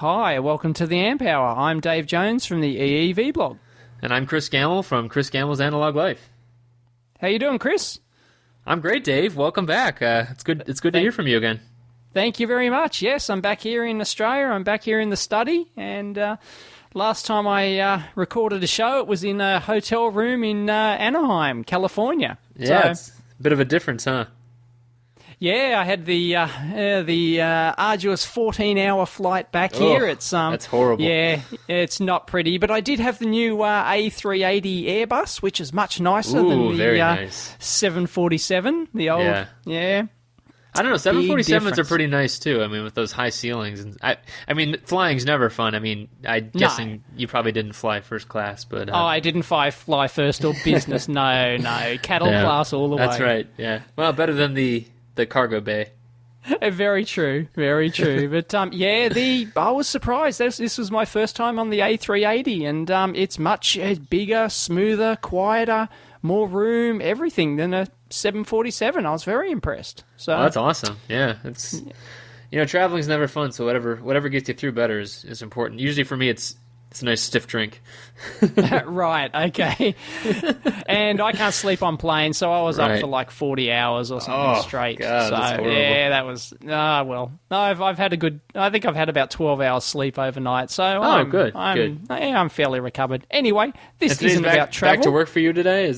Hi, welcome to the Amp Hour. I'm Dave Jones from the EEV blog. And I'm Chris Gamble from Chris Gamble's Analog Life. How you doing, Chris? I'm great, Dave. Welcome back. It's good to hear from you again. Thank you very much. Yes, I'm back here in Australia. I'm back here in the study. And last time I recorded a show, it was in a hotel room in Anaheim, California. Yeah, it's a bit of a difference, huh? Yeah, I had the arduous 14-hour flight back here. It's that's horrible. Yeah, it's not pretty, but I did have the new A380 Airbus, which is much nicer than the nice. 747. The old, yeah. I don't know. 747s are pretty nice too. I mean, with those high ceilings, and I mean, flying's never fun. I mean, I'm guessing you probably didn't fly first class, but I didn't fly first or business. no, cattle class all the way. That's right. Yeah. Well, better than the cargo bay. Very true, very true. But I was surprised. This was my first time on the A380, and it's much bigger, smoother, quieter, more room, everything than a 747. I was very impressed. So that's awesome. Yeah, it's traveling's never fun. So whatever gets you through better is important. Usually for me, it's a nice stiff drink. Right, okay. And I can't sleep on planes, so I was up for like 40 hours or something straight. God, so that's horrible. yeah, that was well. No, I've had I think I've had about 12 hours sleep overnight. So good. I'm fairly recovered. Anyway, this isn't about travel. Back to work for you today?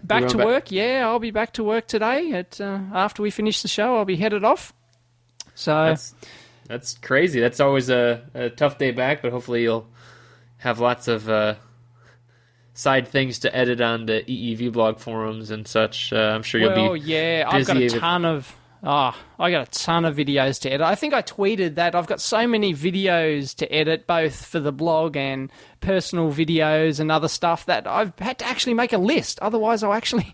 Back to work? Yeah, I'll be back to work today. After we finish the show, I'll be headed off. So that's crazy. That's always a tough day back, but hopefully you'll have lots of side things to edit on the EEV blog forums and such. I'm sure you'll be busy. I've got a ton of videos to edit. I think I tweeted that I've got so many videos to edit, both for the blog and personal videos and other stuff, that I've had to actually make a list. Otherwise, I'll actually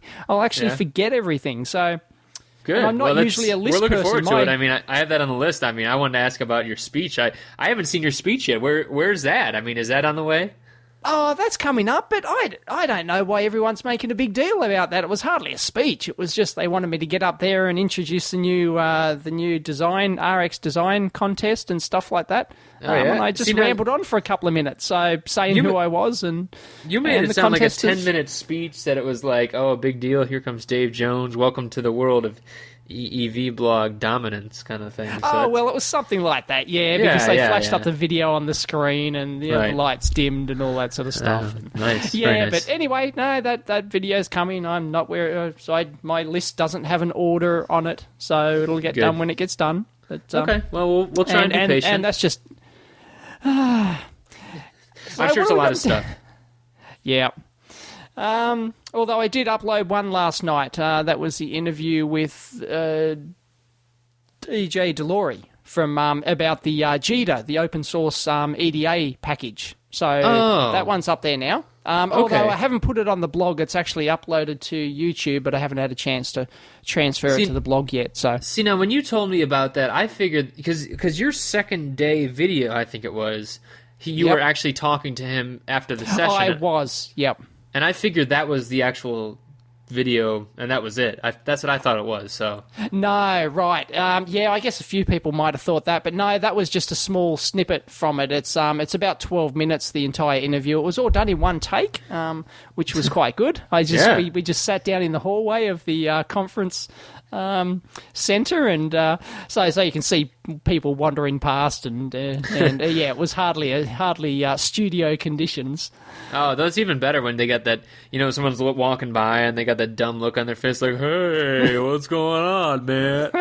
forget everything. So. Good. I'm not usually a list person. We're looking forward to it. I mean, I have that on the list. I mean, I wanted to ask about your speech. I haven't seen your speech yet. Where's that? I mean, is that on the way? Oh, that's coming up, but I don't know why everyone's making a big deal about that. It was hardly a speech. It was just they wanted me to get up there and introduce the new design RX design contest and stuff like that. And I just rambled on for a couple of minutes, so saying who I was and you made it sound like a 10-minute speech that it was like, oh, a big deal. Here comes Dave Jones. Welcome to the world of EEV blog dominance kind of thing. So well, it was something like that, because they flashed up the video on the screen and the lights dimmed and all that sort of stuff. Nice. Yeah, nice. But anyway, no, that video's coming. I'm not my list doesn't have an order on it, so it'll get done when it gets done. But, okay, well, we'll try and be patient. And that's just... I'm sure it's a lot of stuff. Yeah. Although I did upload one last night. That was the interview with DJ Delory from about the JITA, the open source EDA package. So that one's up there now. Although I haven't put it on the blog, it's actually uploaded to YouTube, but I haven't had a chance to transfer it to the blog yet. So see, now when you told me about that, I figured because your second day video, I think it was, you were actually talking to him after the session. I was, yep. And I figured that was the actual video, and that was it. That's what I thought it was. So no, right? I guess a few people might have thought that, but no, that was just a small snippet from it. It's about 12 minutes, the entire interview. It was all done in one take, which was quite good. We just sat down in the hallway of the conference center, and so you can see people wandering past, and it was hardly studio conditions. Oh, that's even better when they got that, someone's walking by and they got that dumb look on their face like, hey, what's going on, man?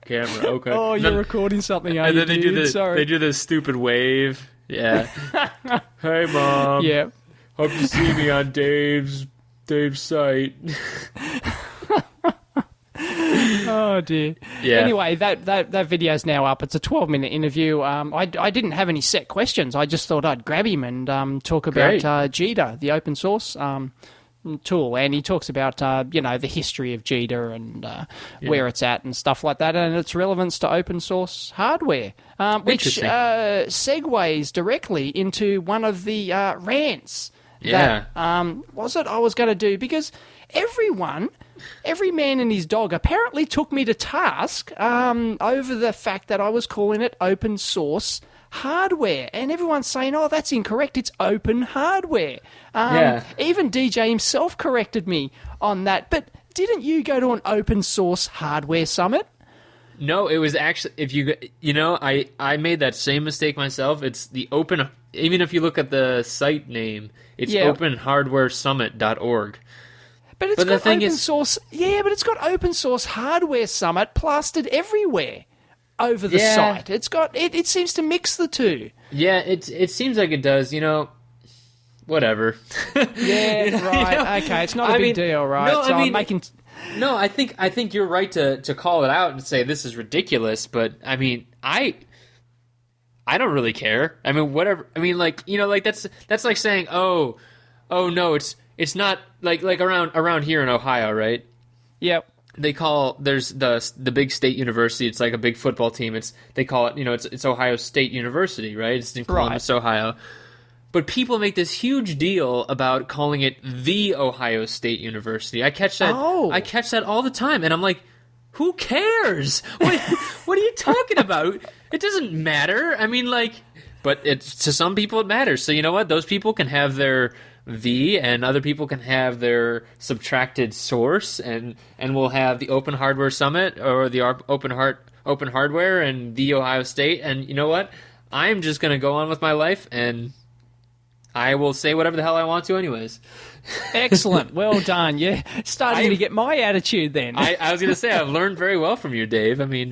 Camera, okay. Oh, you're recording something, and then they do this stupid wave. Yeah. Hey, Mom. Yeah. Hope you see me on Dave's site. Oh dear. Yeah. Anyway, that video's now up. It's a 12-minute interview. I didn't have any set questions. I just thought I'd grab him and talk about JITA, the open source tool, and he talks about the history of JITA and where it's at and stuff like that, and its relevance to open source hardware, which segues directly into one of the rants that I was going to do, because every man and his dog apparently took me to task over the fact that I was calling it open source hardware, and everyone's saying, "Oh, that's incorrect. It's open hardware." Even DJ himself corrected me on that. But didn't you go to an open source hardware summit? No, it was actually, I made that same mistake myself. It's the open, even if you look at the site name, it's openhardwaresummit.org. But it's got open source. Yeah, but it's got open source hardware summit plastered everywhere over the site. It's got it seems to mix the two. Yeah, it seems like it does. Whatever. Yeah, right. Okay, it's not a big deal, right? No, so I'm making. No, I think you're right to call it out and say this is ridiculous. But I mean, I don't really care. I mean, whatever. I mean, that's like saying, oh no, it's not like around here in Ohio, right? Yep. There's the big state university. It's like a big football team. They call it, it's Ohio State University, right? It's in Columbus, Ohio. But people make this huge deal about calling it the Ohio State University. I catch that. I catch that all the time, and I'm like, who cares? What are you talking about? It doesn't matter. I mean, but to some people it matters. So you know what? Those people can have their V, and other people can have their subtracted source, and we'll have the Open Hardware Summit or the Open Hardware and the Ohio State. And you know what? I'm just going to go on with my life, and I will say whatever the hell I want to anyways. Excellent. Well done. Yeah, starting to get my attitude then. I was going to say, I've learned very well from you, Dave. I mean,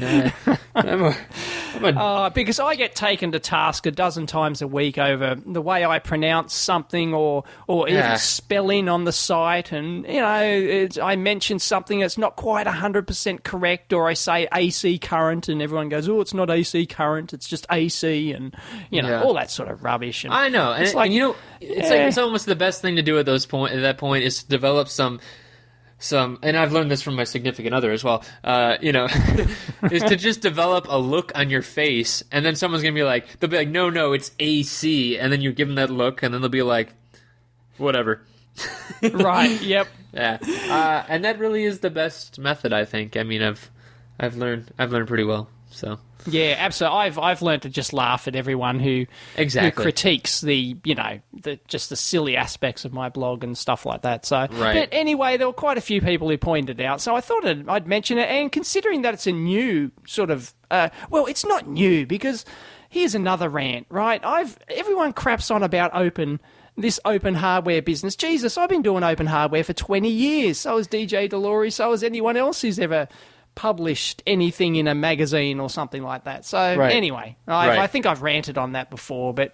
because I get taken to task a dozen times a week over the way I pronounce something or even spelling on the site. And, I mention something that's not quite 100% correct, or I say AC current and everyone goes, oh, it's not AC current, it's just AC, and, all that sort of rubbish. And I know. It's it's almost the best thing to do at that point is to develop some, and I've learned this from my significant other as well, is to just develop a look on your face, and then someone's going to be like, they'll be like, no, it's AC, and then you give them that look, and then they'll be like, whatever. Right, yep. Yeah. And that really is the best method, I think. I mean, I've learned pretty well, so. Yeah, absolutely. I've learned to just laugh at everyone who critiques the just the silly aspects of my blog and stuff like that. So, But anyway, there were quite a few people who pointed it out, so I thought I'd mention it. And considering that it's a new sort of, it's not new, because here's another rant, right? Everyone craps on about this open hardware business. Jesus, I've been doing open hardware for 20 years. So has DJ Delory. So has anyone else who's ever published anything in a magazine or something like that. So anyway, I think I've ranted on that before, but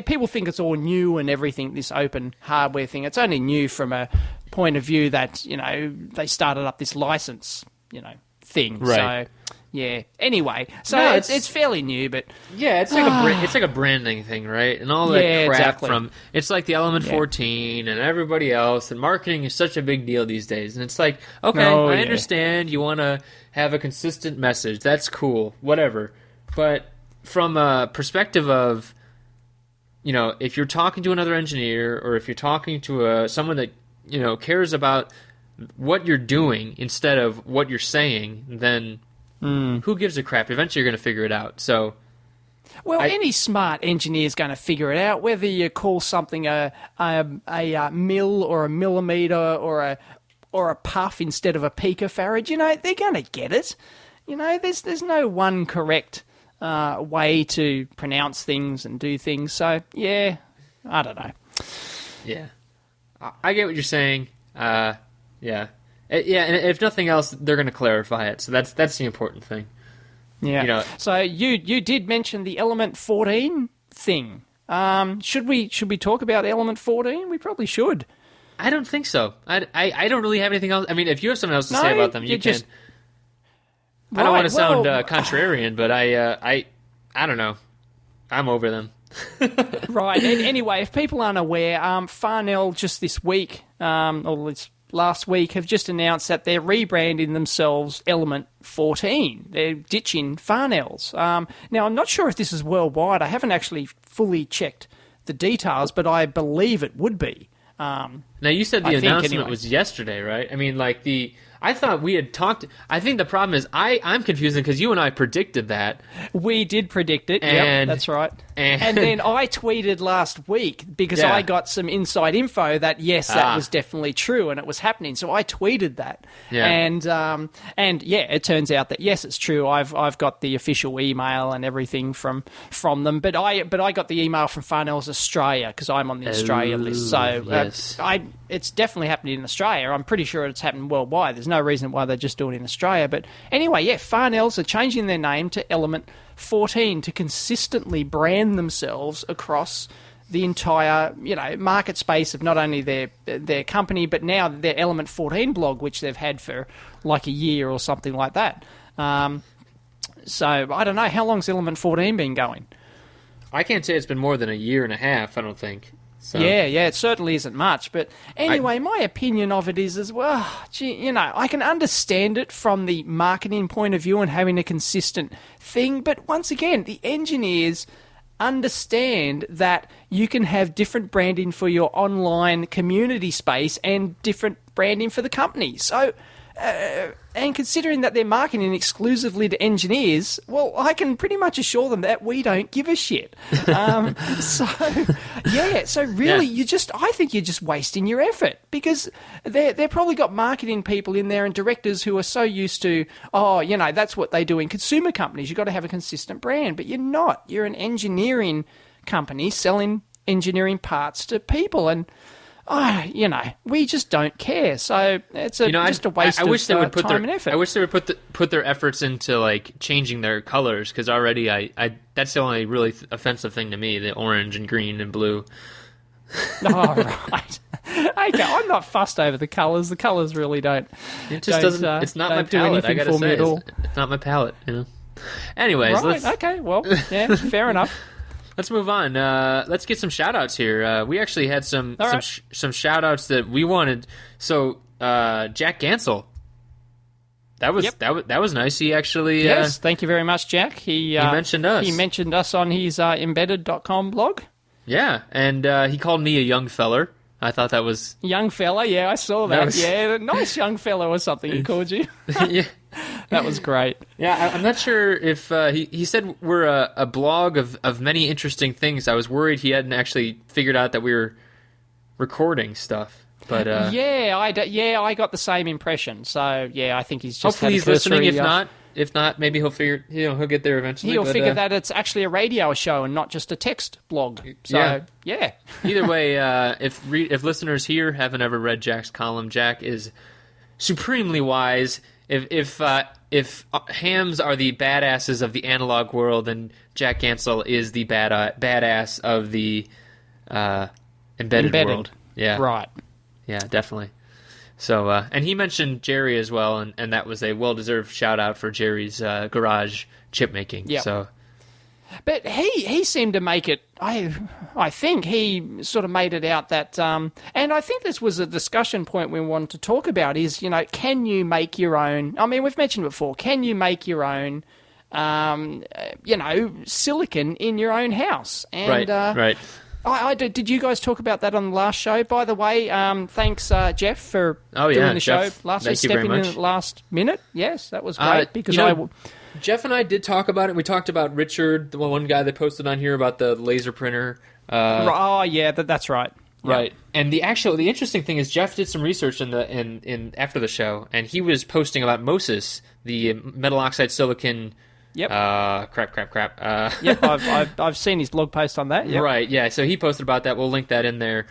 people think it's all new and everything, this open hardware thing. It's only new from a point of view that, they started up this license, thing. Right. So, yeah. Anyway, so it's fairly new, but yeah, it's like a branding thing, right? And all that crap from it's like the Element 14 and everybody else, and marketing is such a big deal these days. And it's like, okay, I understand you want to have a consistent message. That's cool, whatever. But from a perspective of, if you're talking to another engineer, or if you're talking to someone that cares about what you're doing instead of what you're saying, then who gives a crap? Eventually you're going to figure it out. So, any smart engineer is going to figure it out, whether you call something a mil or a millimeter or a puff instead of a picofarad. They're going to get it. There's no one correct way to pronounce things and do things. So, yeah, I don't know. Yeah. I get what you're saying. Yeah. And if nothing else, they're going to clarify it. So that's the important thing. Yeah. So you did mention the Element 14 thing. Should we talk about Element 14? We probably should. I don't think so. I don't really have anything else. I mean, if you have something else to say about them, you can. I don't want to sound contrarian, but I don't know. I'm over them. Right. And anyway, if people aren't aware, Farnell just this week, or this last week, have just announced that they're rebranding themselves Element 14. They're ditching Farnells. Now, I'm not sure if this is worldwide. I haven't actually fully checked the details, but I believe it would be. Now, you said the announcement was yesterday, right? I mean, I thought we had talked. I think the problem is I'm confusing because you and I predicted that. We did predict it. Yeah, that's right. And then I tweeted last week because I got some inside info that yes, that was definitely true and it was happening. So I tweeted that. Yeah. And it turns out that yes, it's true. I've got the official email and everything from them, but I got the email from Farnell's Australia because I'm on the Australia list. So yes. It's definitely happening in Australia. I'm pretty sure it's happening worldwide. There's no reason why they're just doing it in Australia. But anyway, Farnell's are changing their name to Element 14 to consistently brand themselves across the entire, market space of not only their company, but now their Element 14 blog, which they've had for like a year or something like that. So I don't know, how long's Element 14 been going? I can't say it's been more than a year and a half, I don't think. So. Yeah, it certainly isn't much. But anyway, my opinion of it is I can understand it from the marketing point of view and having a consistent thing. But once again, the engineers understand that you can have different branding for your online community space and different branding for the company. So, and considering that they're marketing exclusively to engineers, well, I can pretty much assure them that we don't give a shit. So really, I think you're just wasting your effort because they've probably got marketing people in there and directors who are so used to, that's what they do in consumer companies. You've got to have a consistent brand, but you're not. You're an engineering company selling engineering parts to people, and we just don't care. So it's just a waste of time and effort. I wish they would put their efforts into like changing their colors because already that's the only really offensive thing to me, the orange and green and blue. Oh, right. Okay, I'm not fussed over the colours. The colours really don't. It just doesn't. It's not my palette. I gotta say, it's not my palette. Anyways, right. Okay. Well, yeah, fair enough. Let's move on. Let's get some shout-outs here. We actually had some shout-outs that we wanted. So, Jack Gansel. That was nice. He actually... yes, thank you very much, Jack. He mentioned us. He mentioned us on his embedded.com blog. Yeah, and he called me a young feller. I thought that was... Young fella, yeah, I saw that. Yeah, nice young fella or something he called you. Yeah. That was great. Yeah, I'm not sure if... he said we're a blog of many interesting things. I was worried he hadn't actually figured out that we were recording stuff. But I got the same impression. So, yeah, I think he's just hopefully he's listening. If not, maybe he'll figure... he'll get there eventually. He'll figure that it's actually a radio show and not just a text blog. So, yeah. Either way, if listeners here haven't ever read Jack's column, Jack is supremely wise. If hams are the badasses of the analog world, then Jack Gansel is the badass of the embedded world. Yeah, right. Yeah, definitely. So, and he mentioned Jerry as well, and that was a well-deserved shout-out for Jerry's garage chip making. Yep. So, but he seemed to make it. I think he sort of made it out that, and I think this was a discussion point we wanted to talk about. Is can you make your own? I mean, we've mentioned it before. Can you make your own? Silicon in your own house? And, right. Did you guys talk about that on the last show? By the way, thanks, Jeff, for doing the show last week, stepping in at the last minute. Yes, that was great. Because Jeff and I did talk about it. We talked about Richard, the one guy that posted on here about the laser printer. That's right. Right. Yep. And the interesting thing is Jeff did some research in after the show, and he was posting about MOSIS, the metal oxide silicon. Yep. Crap. Yep. I've seen his blog post on that. Yep. Right. Yeah. So he posted about that. We'll link that in there.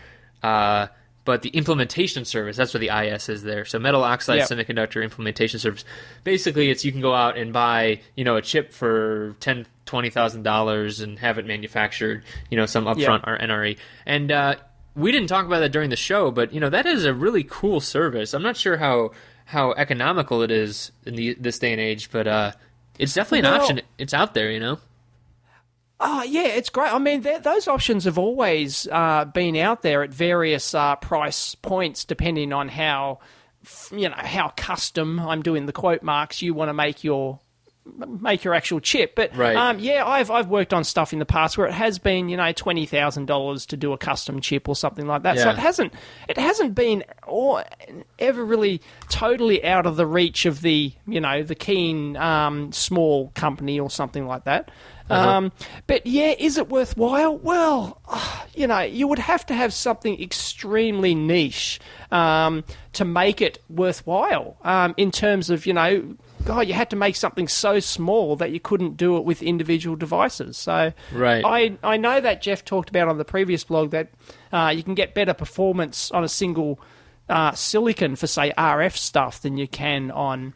But the implementation service, that's what the IS is there. So metal oxide semiconductor implementation service. Basically, you can go out and buy a chip for $20,000 and have it manufactured. Some upfront or NRE. And we didn't talk about that during the show, but that is a really cool service. I'm not sure how economical it is in this day and age, but. It's definitely an option. It's out there, Oh, yeah, it's great. I mean, those options have always been out there at various price points, depending on how custom, I'm doing the quote marks, you want to make your make your actual chip. But I've worked on stuff in the past where it has been $20,000 to do a custom chip or something like that. Yeah. So it hasn't been ever really totally out of the reach of the the keen small company or something like that. But is it worthwhile? Well, you would have to have something extremely niche to make it worthwhile. In terms of you had to make something so small that you couldn't do it with individual devices. So I know that Jeff talked about on the previous blog that you can get better performance on a single silicon for, say, RF stuff than you can on,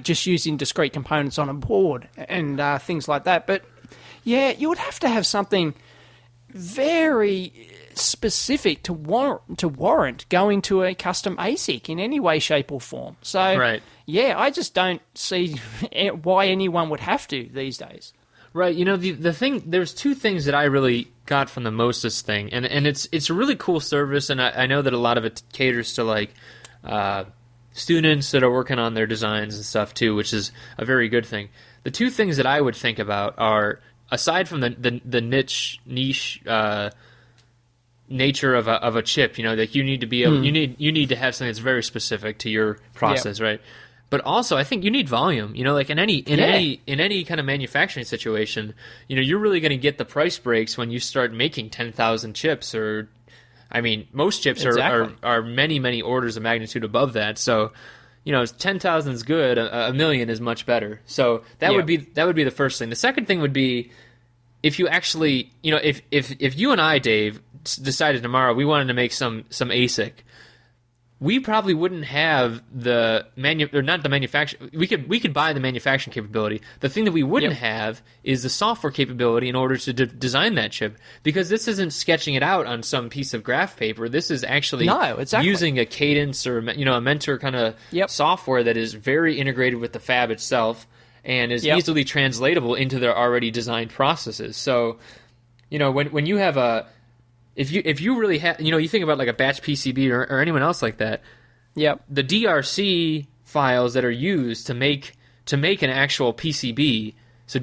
just using discrete components on a board and things like that. But, you would have to have something very specific to warrant going to a custom ASIC in any way, shape, or form. So, I just don't see why anyone would have to these days. Right. The thing, there's two things that I really got from the Moses thing, and it's a really cool service, and I know that a lot of it caters to like students that are working on their designs and stuff too, which is a very good thing. The two things that I would think about are, aside from the niche nature of a chip, that you need to be able, you need to have something that's very specific to your process, right? But also, I think you need volume. Like in any kind of manufacturing situation, you're really going to get the price breaks when you start making 10,000 chips, or, most chips are many, many orders of magnitude above that. So, 10,000 is good. A million is much better. So that would be the first thing. The second thing would be, if you actually, if you and I, Dave, decided tomorrow we wanted to make some ASIC, we probably wouldn't have we could buy the manufacturing capability. The thing that we wouldn't have is the software capability in order to design that chip, because this isn't sketching it out on some piece of graph paper. This is actually using a Cadence or a Mentor kind of software that is very integrated with the fab itself and is easily translatable into their already designed processes. So, when you have if you really have, you think about like a batch PCB or anyone else like that, the DRC files that are used to make an actual PCB, so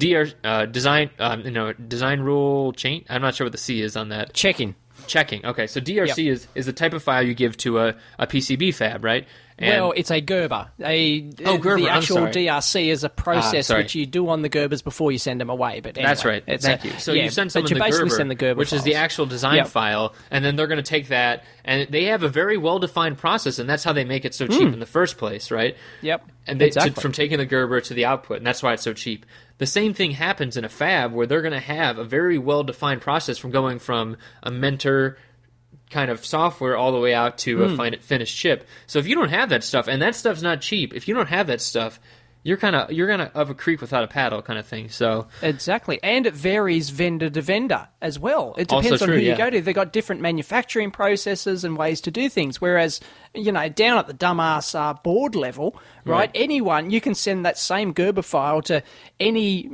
design rule chain, I'm not sure what the C is on that. Checking. Okay, so DRC is the type of file you give to a PCB fab, right? And it's a Gerber. Gerber. The actual DRC is a process which you do on the Gerbers before you send them away. But anyway, that's right. Thank you. So you send someone the Gerber, which is the actual design file, and then they're going to take that, and they have a very well-defined process, and that's how they make it so cheap in the first place, right? Yep. And from taking the Gerber to the output, and that's why it's so cheap. The same thing happens in a fab where they're going to have a very well-defined process from going from a Mentor kind of software all the way out to a finished chip. So if you don't have that stuff, and that stuff's not cheap, if you don't have that stuff, you're gonna up a creek without a paddle kind of thing. So exactly, and it varies vendor to vendor as well. It depends on who you go to. They've got different manufacturing processes and ways to do things. Whereas down at the dumbass board level, right? Anyone, you can send that same Gerber file to any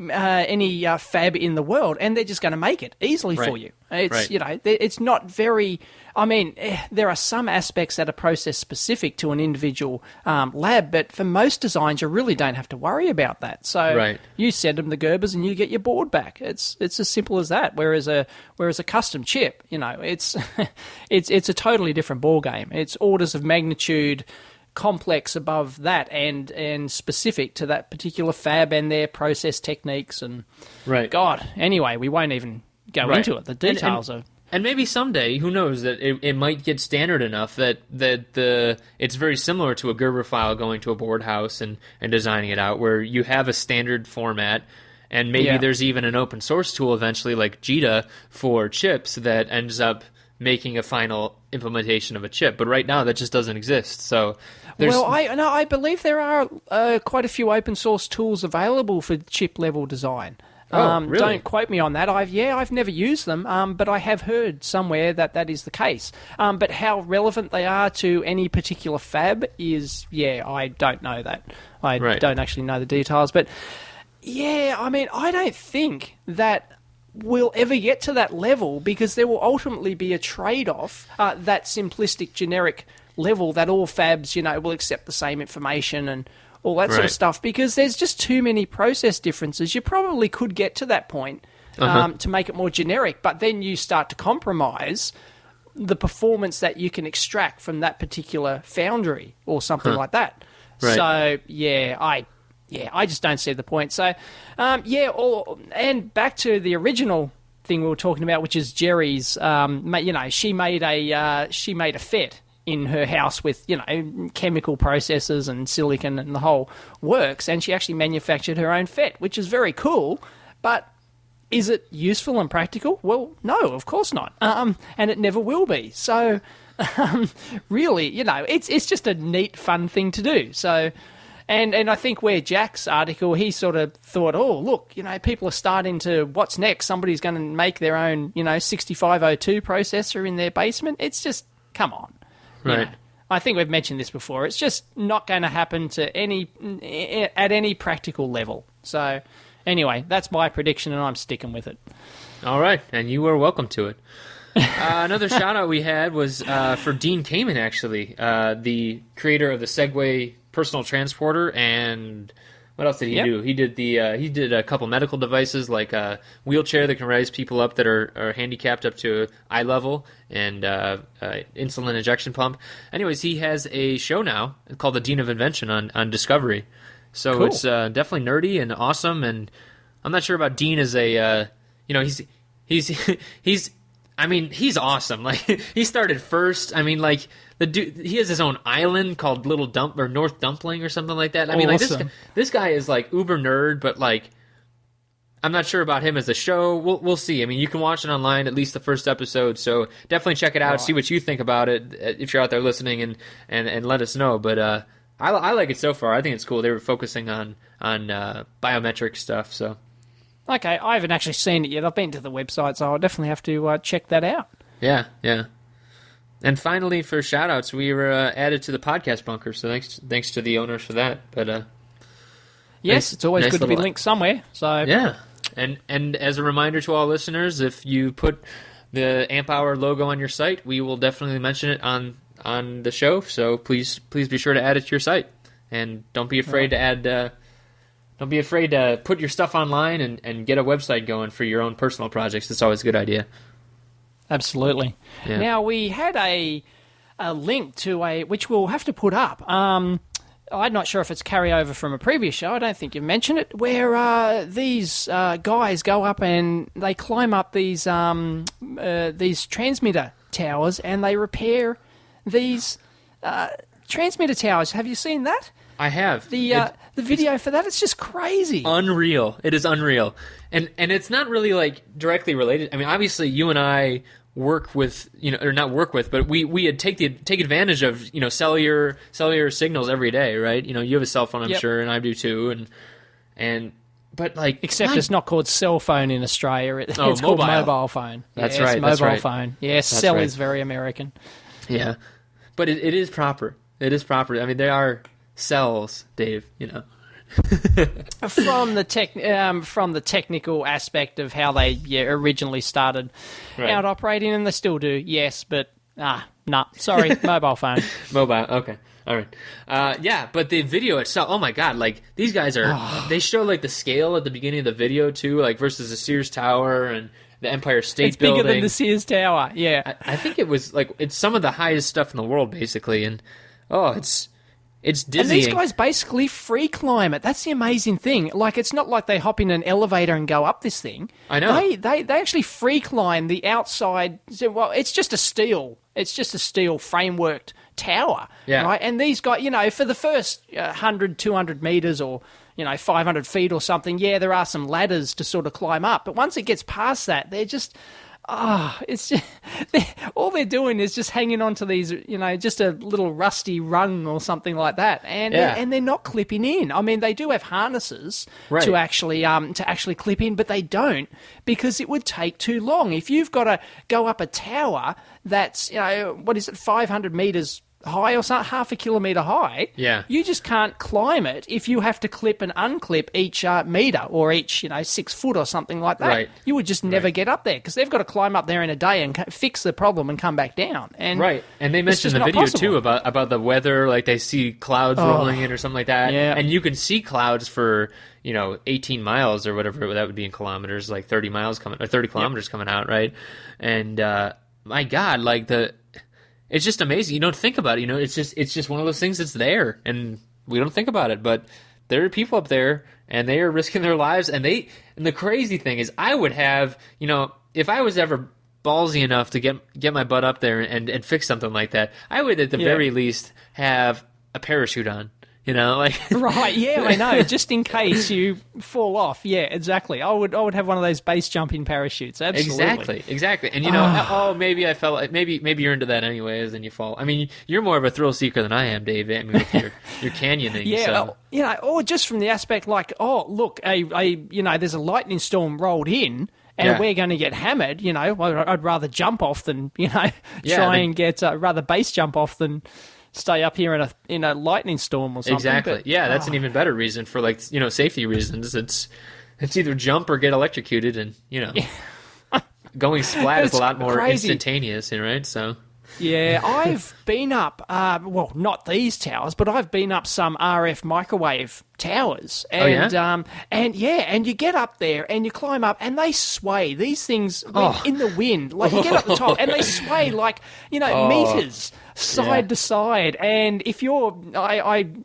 fab in the world, and they're just going to make it easily for you. It's it's not very. There are some aspects that are process specific to an individual lab, but for most designs, you really don't have to worry about that. So you send them the Gerbers and you get your board back. It's as simple as that. Whereas a custom chip, it's it's a totally different ball game. It's orders of magnitude complex above that and specific to that particular fab and their process techniques and God. Anyway, we won't even go into it. The details are. And maybe someday, who knows, that it might get standard enough that it's very similar to a Gerber file going to a board house and designing it out, where you have a standard format, and maybe there's even an open source tool eventually like JITA for chips that ends up making a final implementation of a chip. But right now, that just doesn't exist. So, I believe there are quite a few open source tools available for chip level design. Really? Don't quote me on that. I've never used them, but I have heard somewhere that is the case. But how relevant they are to any particular fab is, I don't know that. I don't actually know the details. But, I don't think that we'll ever get to that level, because there will ultimately be a trade-off, that simplistic, generic level that all fabs, will accept the same information and all that sort of stuff, because there's just too many process differences. You probably could get to that point to make it more generic, but then you start to compromise the performance that you can extract from that particular foundry or something like that. Right. So, I just don't see the point. So, and back to the original thing we were talking about, which is Jerry's. She made a FET in her house with chemical processes and silicon and the whole works, and she actually manufactured her own FET, which is very cool. But is it useful and practical? Well, no, of course not. And it never will be. So, really, it's just a neat, fun thing to do. So. And I think where Jack's article, he sort of thought, oh, look, people are starting to, what's next? Somebody's going to make their own, 6502 processor in their basement. It's just, come on. Right. I think we've mentioned this before. It's just not going to happen at any practical level. So anyway, that's my prediction, and I'm sticking with it. All right, and you are welcome to it. Another shout-out we had was for Dean Kaman, actually, the creator of the Segway personal transporter, and what else did he do? He did a couple medical devices, like a wheelchair that can raise people up that are handicapped up to eye level, and insulin injection pump. Anyways, he has a show now called The Dean of Invention on Discovery. So cool. It's definitely nerdy and awesome, and I'm not sure about Dean as a he's awesome. Like, he started first. I mean, like, the dude, he has his own island called North Dumpling or something like that. I mean, awesome. Like, this guy is like uber nerd, but like, I'm not sure about him as a show. We'll see. I mean, you can watch it online, at least the first episode. So definitely check it out. Right. See what you think about it if you're out there listening, and let us know. But I like it so far. I think it's cool. They were focusing on biometric stuff. So. Okay, I haven't actually seen it yet. I've been to the website, so I'll definitely have to check that out. Yeah. And finally, for shout-outs, we were added to the podcast bunker, so thanks to the owners for that. But yes, it's always good to be linked somewhere. So yeah, and as a reminder to all listeners, if you put the Amp Hour logo on your site, we will definitely mention it on the show. So please be sure to add it to your site, and don't be afraid to add. Don't be afraid to put your stuff online and get a website going for your own personal projects. It's always a good idea. Absolutely. Yeah. Now, we had a link to which we'll have to put up. I'm not sure if it's carryover from a previous show. I don't think you mentioned it, where these guys go up and they climb up these transmitter towers, and they repair these transmitter towers. Have you seen that? I have. The video for that, it's just crazy. Unreal. It is unreal. And it's not really like directly related. I mean, obviously you and I work with, or not work with, but we take advantage of, cellular signals every day, right? You have a cell phone, I'm sure, and I do too, but like, except it's not called cell phone in Australia. It's called mobile phone. That's right. Mobile phone. Yes, cell is very American. Yeah, but it is proper. It is proper. I mean, they are cells, Dave. From the technical aspect of how they originally started out operating, and they still do. Yes, but sorry, mobile phone. Mobile. Okay. All right. But the video itself, oh my God, like, these guys they show like the scale at the beginning of the video too, like versus the Sears Tower and the Empire State Building. It's bigger than the Sears Tower, yeah. I think it was like, it's some of the highest stuff in the world, basically, and it's dizzying. And these guys basically free climb it. That's the amazing thing. Like, it's not like they hop in an elevator and go up this thing. I know. They actually free climb the outside. Well, it's just a steel frameworked tower, right? And these guys, for the first 100, 200 meters or 500 feet or something, there are some ladders to sort of climb up. But once it gets past that, they're just it's just, all they're doing is just hanging on to these, just a little rusty rung or something like that, and they're not clipping in. I mean, they do have harnesses to actually clip in, but they don't, because it would take too long. If you've got to go up a tower that's 500 meters high or something, half a kilometre high. Yeah. You just can't climb it if you have to clip and unclip each metre or each, 6 foot or something like that. Right. You would just never get up there because they've got to climb up there in a day and fix the problem and come back down. And right. And they mentioned in the video, too, about the weather, like they see clouds rolling in or something like that. Yeah. And you can see clouds for, 18 miles or whatever that would be in kilometers, like 30 miles coming, or 30 kilometers coming out, right? And, my God, like it's just amazing. You don't think about it. It's just one of those things that's there, and we don't think about it. But there are people up there, and they are risking their lives. And the crazy thing is, I would have, if I was ever ballsy enough to get my butt up there and fix something like that, I would at the very least have a parachute on. Right, yeah, I know. Just in case you fall off. Yeah, exactly. I would have one of those base jumping parachutes. Absolutely. Exactly. And maybe I fell. Maybe you're into that anyways, and you fall. I mean, you're more of a thrill seeker than I am, Dave. I mean, with your canyoning. Yeah, so. Or just from the aspect like, look, there's a lightning storm rolled in. And we're going to get hammered, I'd rather jump off than, and get rather base jump off than stay up here in a lightning storm or something. Exactly. But, that's an even better reason for safety reasons. It's either jump or get electrocuted, and going splat is a lot more instantaneous, right? So. Yeah, I've been up, not these towers, but I've been up some RF microwave towers. And, and you get up there and you climb up and they sway. These things in the wind. Like, you get up the top and they sway like, meters side to side. And if you're, I'm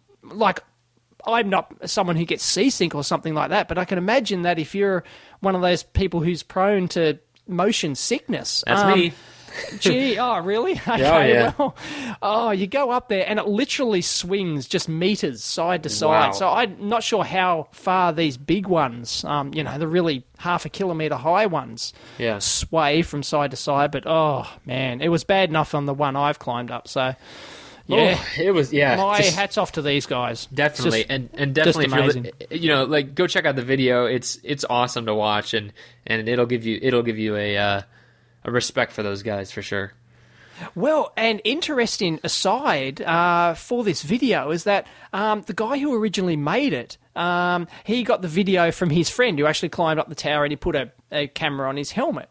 not someone who gets seasick or something like that, but I can imagine that if you're one of those people who's prone to motion sickness. That's me. Gee, really? Okay, you go up there and it literally swings just meters side to side. Wow. So I'm not sure how far these big ones, the really half a kilometre high ones, sway from side to side. But, man, it was bad enough on the one I've climbed up. So, yeah. It was, My hats off to these guys. Definitely. And definitely, if you're, go check out the video. It's awesome to watch, and it'll give you a respect for those guys for sure. Well, an interesting aside for this video is that the guy who originally made it, he got the video from his friend who actually climbed up the tower, and he put a camera on his helmet.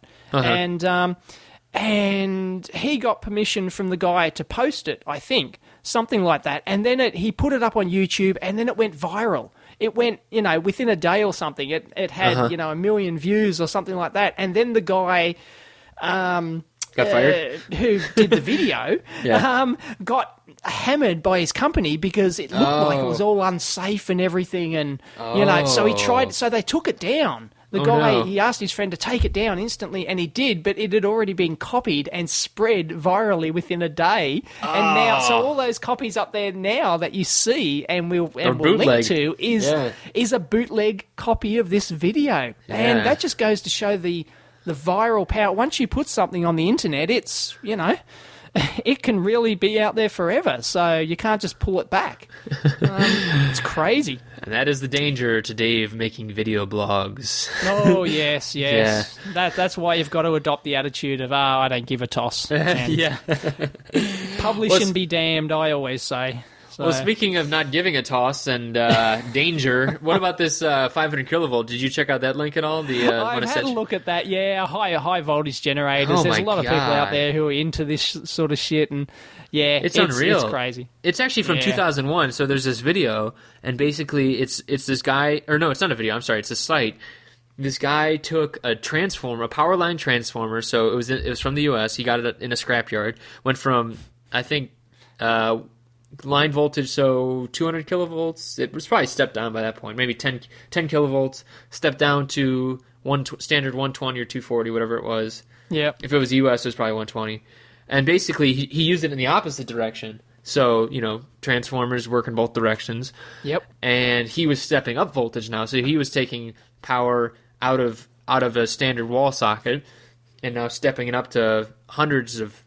And he got permission from the guy to post it, I think, something like that. And then he put it up on YouTube, and then it went viral. It went, within a day or something. It had, 1 million views or something like that. And then the guy got fired? Who did the video got hammered by his company because it looked like it was all unsafe and everything, and so he tried. So they took it down. The guy, he asked his friend to take it down instantly, and he did, but it had already been copied and spread virally within a day. And now, so all those copies up there now that you see and we'll link to is a bootleg copy of this video. And that just goes to show the viral power. Once you put something on the internet, it's, it can really be out there forever. So you can't just pull it back. It's crazy. And that is the danger to Dave making video blogs. Oh, yes. Yeah. That's why you've got to adopt the attitude of, I don't give a toss. Publish and be damned, I always say. So. Well, speaking of not giving a toss and danger, what about this 500 kilovolt? Did you check out that link at all? I've had a look at that. Yeah, high voltage generators. There's a lot of people out there who are into this sort of shit, and it's unreal. It's crazy. It's actually from 2001. So there's this video, and basically it's this guy, or no, it's not a video. I'm sorry, it's a site. This guy took a transformer, a power line transformer. So it was from the U.S. He got it in a scrapyard. Went from, I think, line voltage, so 200 kilovolts. It was probably stepped down by that point, maybe 10 kilovolts. Stepped down to standard 120 or 240, whatever it was. Yeah. If it was US, it was probably 120. And basically, he used it in the opposite direction. So, transformers work in both directions. Yep. And he was stepping up voltage now. So he was taking power out of a standard wall socket and now stepping it up to hundreds of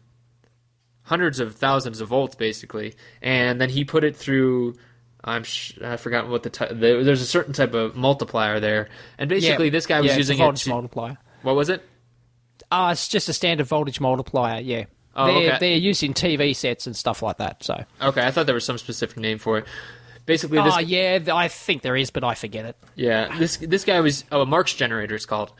thousands of volts, basically. And then he put it through, I've forgotten what there's a certain type of multiplier there. And basically this guy was using voltage multiplier. What was it? It's just a standard voltage multiplier, yeah. Oh, they're used in TV sets and stuff like that. So okay, I thought there was some specific name for it. Basically, I think there is, but I forget it. Yeah, this guy was a Marx generator, it's called,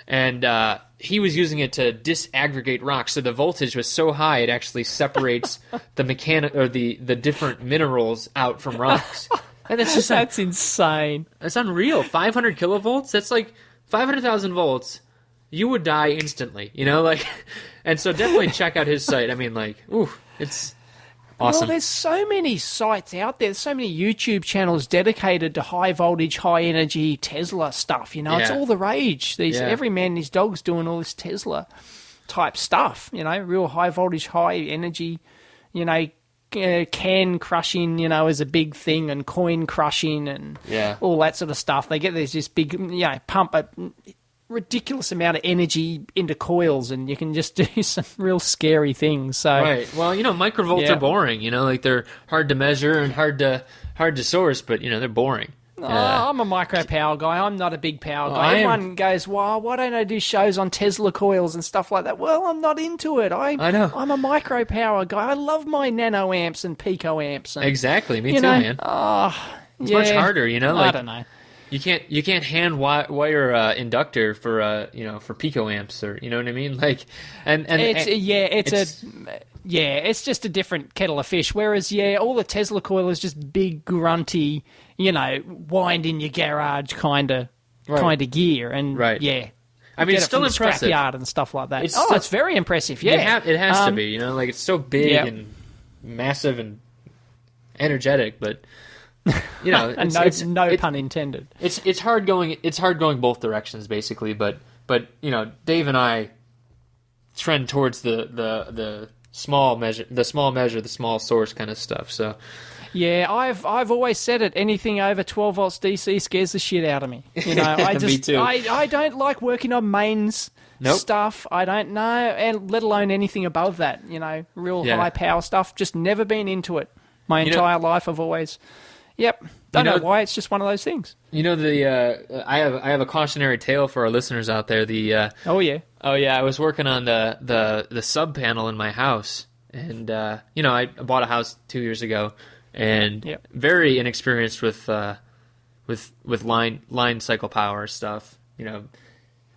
and he was using it to disaggregate rocks. So the voltage was so high it actually separates the the different minerals out from rocks. And it's just that's insane. It's unreal. 500 kilovolts. That's like 500,000 volts. You would die instantly. And so definitely check out his site. I mean, it's awesome. Well, there's so many sites out there. There's so many YouTube channels dedicated to high voltage, high energy Tesla stuff. It's all the rage. Every man and his dog's doing all this Tesla type stuff. Real high voltage, high energy. Can crushing, is a big thing, and coin crushing and all that sort of stuff. They get this big, pump a ridiculous amount of energy into coils, and you can just do some real scary things. So right. Well, microvolts are boring. They're hard to measure and hard to source, but they're boring. I'm a micro power guy. I'm not a big power guy. Everyone goes, "Well, why don't I do shows on Tesla coils and stuff like that?" Well, I'm not into it. I know. I'm a micro power guy. I love my nanoamps and picoamps. And, exactly. Me too, man. It's much harder. I don't know. You can't hand wire inductor for for picoamps, or you know what I mean. It's just a different kettle of fish. Whereas all the Tesla coil is just big grunty, wind in your garage kind of gear, and I mean, it's still impressive. Scrapyard and stuff like that. It's very impressive. Yeah, it has to be. It's so big and massive and energetic, but. No pun intended. It's hard going. It's hard going both directions, basically. But Dave and I trend towards the small measure, the small source kind of stuff. So yeah, I've always said it. Anything over 12 volts DC scares the shit out of me. Me too. I don't like working on mains. Stuff I don't know, and let alone anything above that. Real high power stuff. Just never been into it. My entire life, I've always. Yep. Don't know why. It's just one of those things. I have a cautionary tale for our listeners out there. I was working on the sub panel in my house, and I bought a house 2 years ago, and very inexperienced with line cycle power stuff.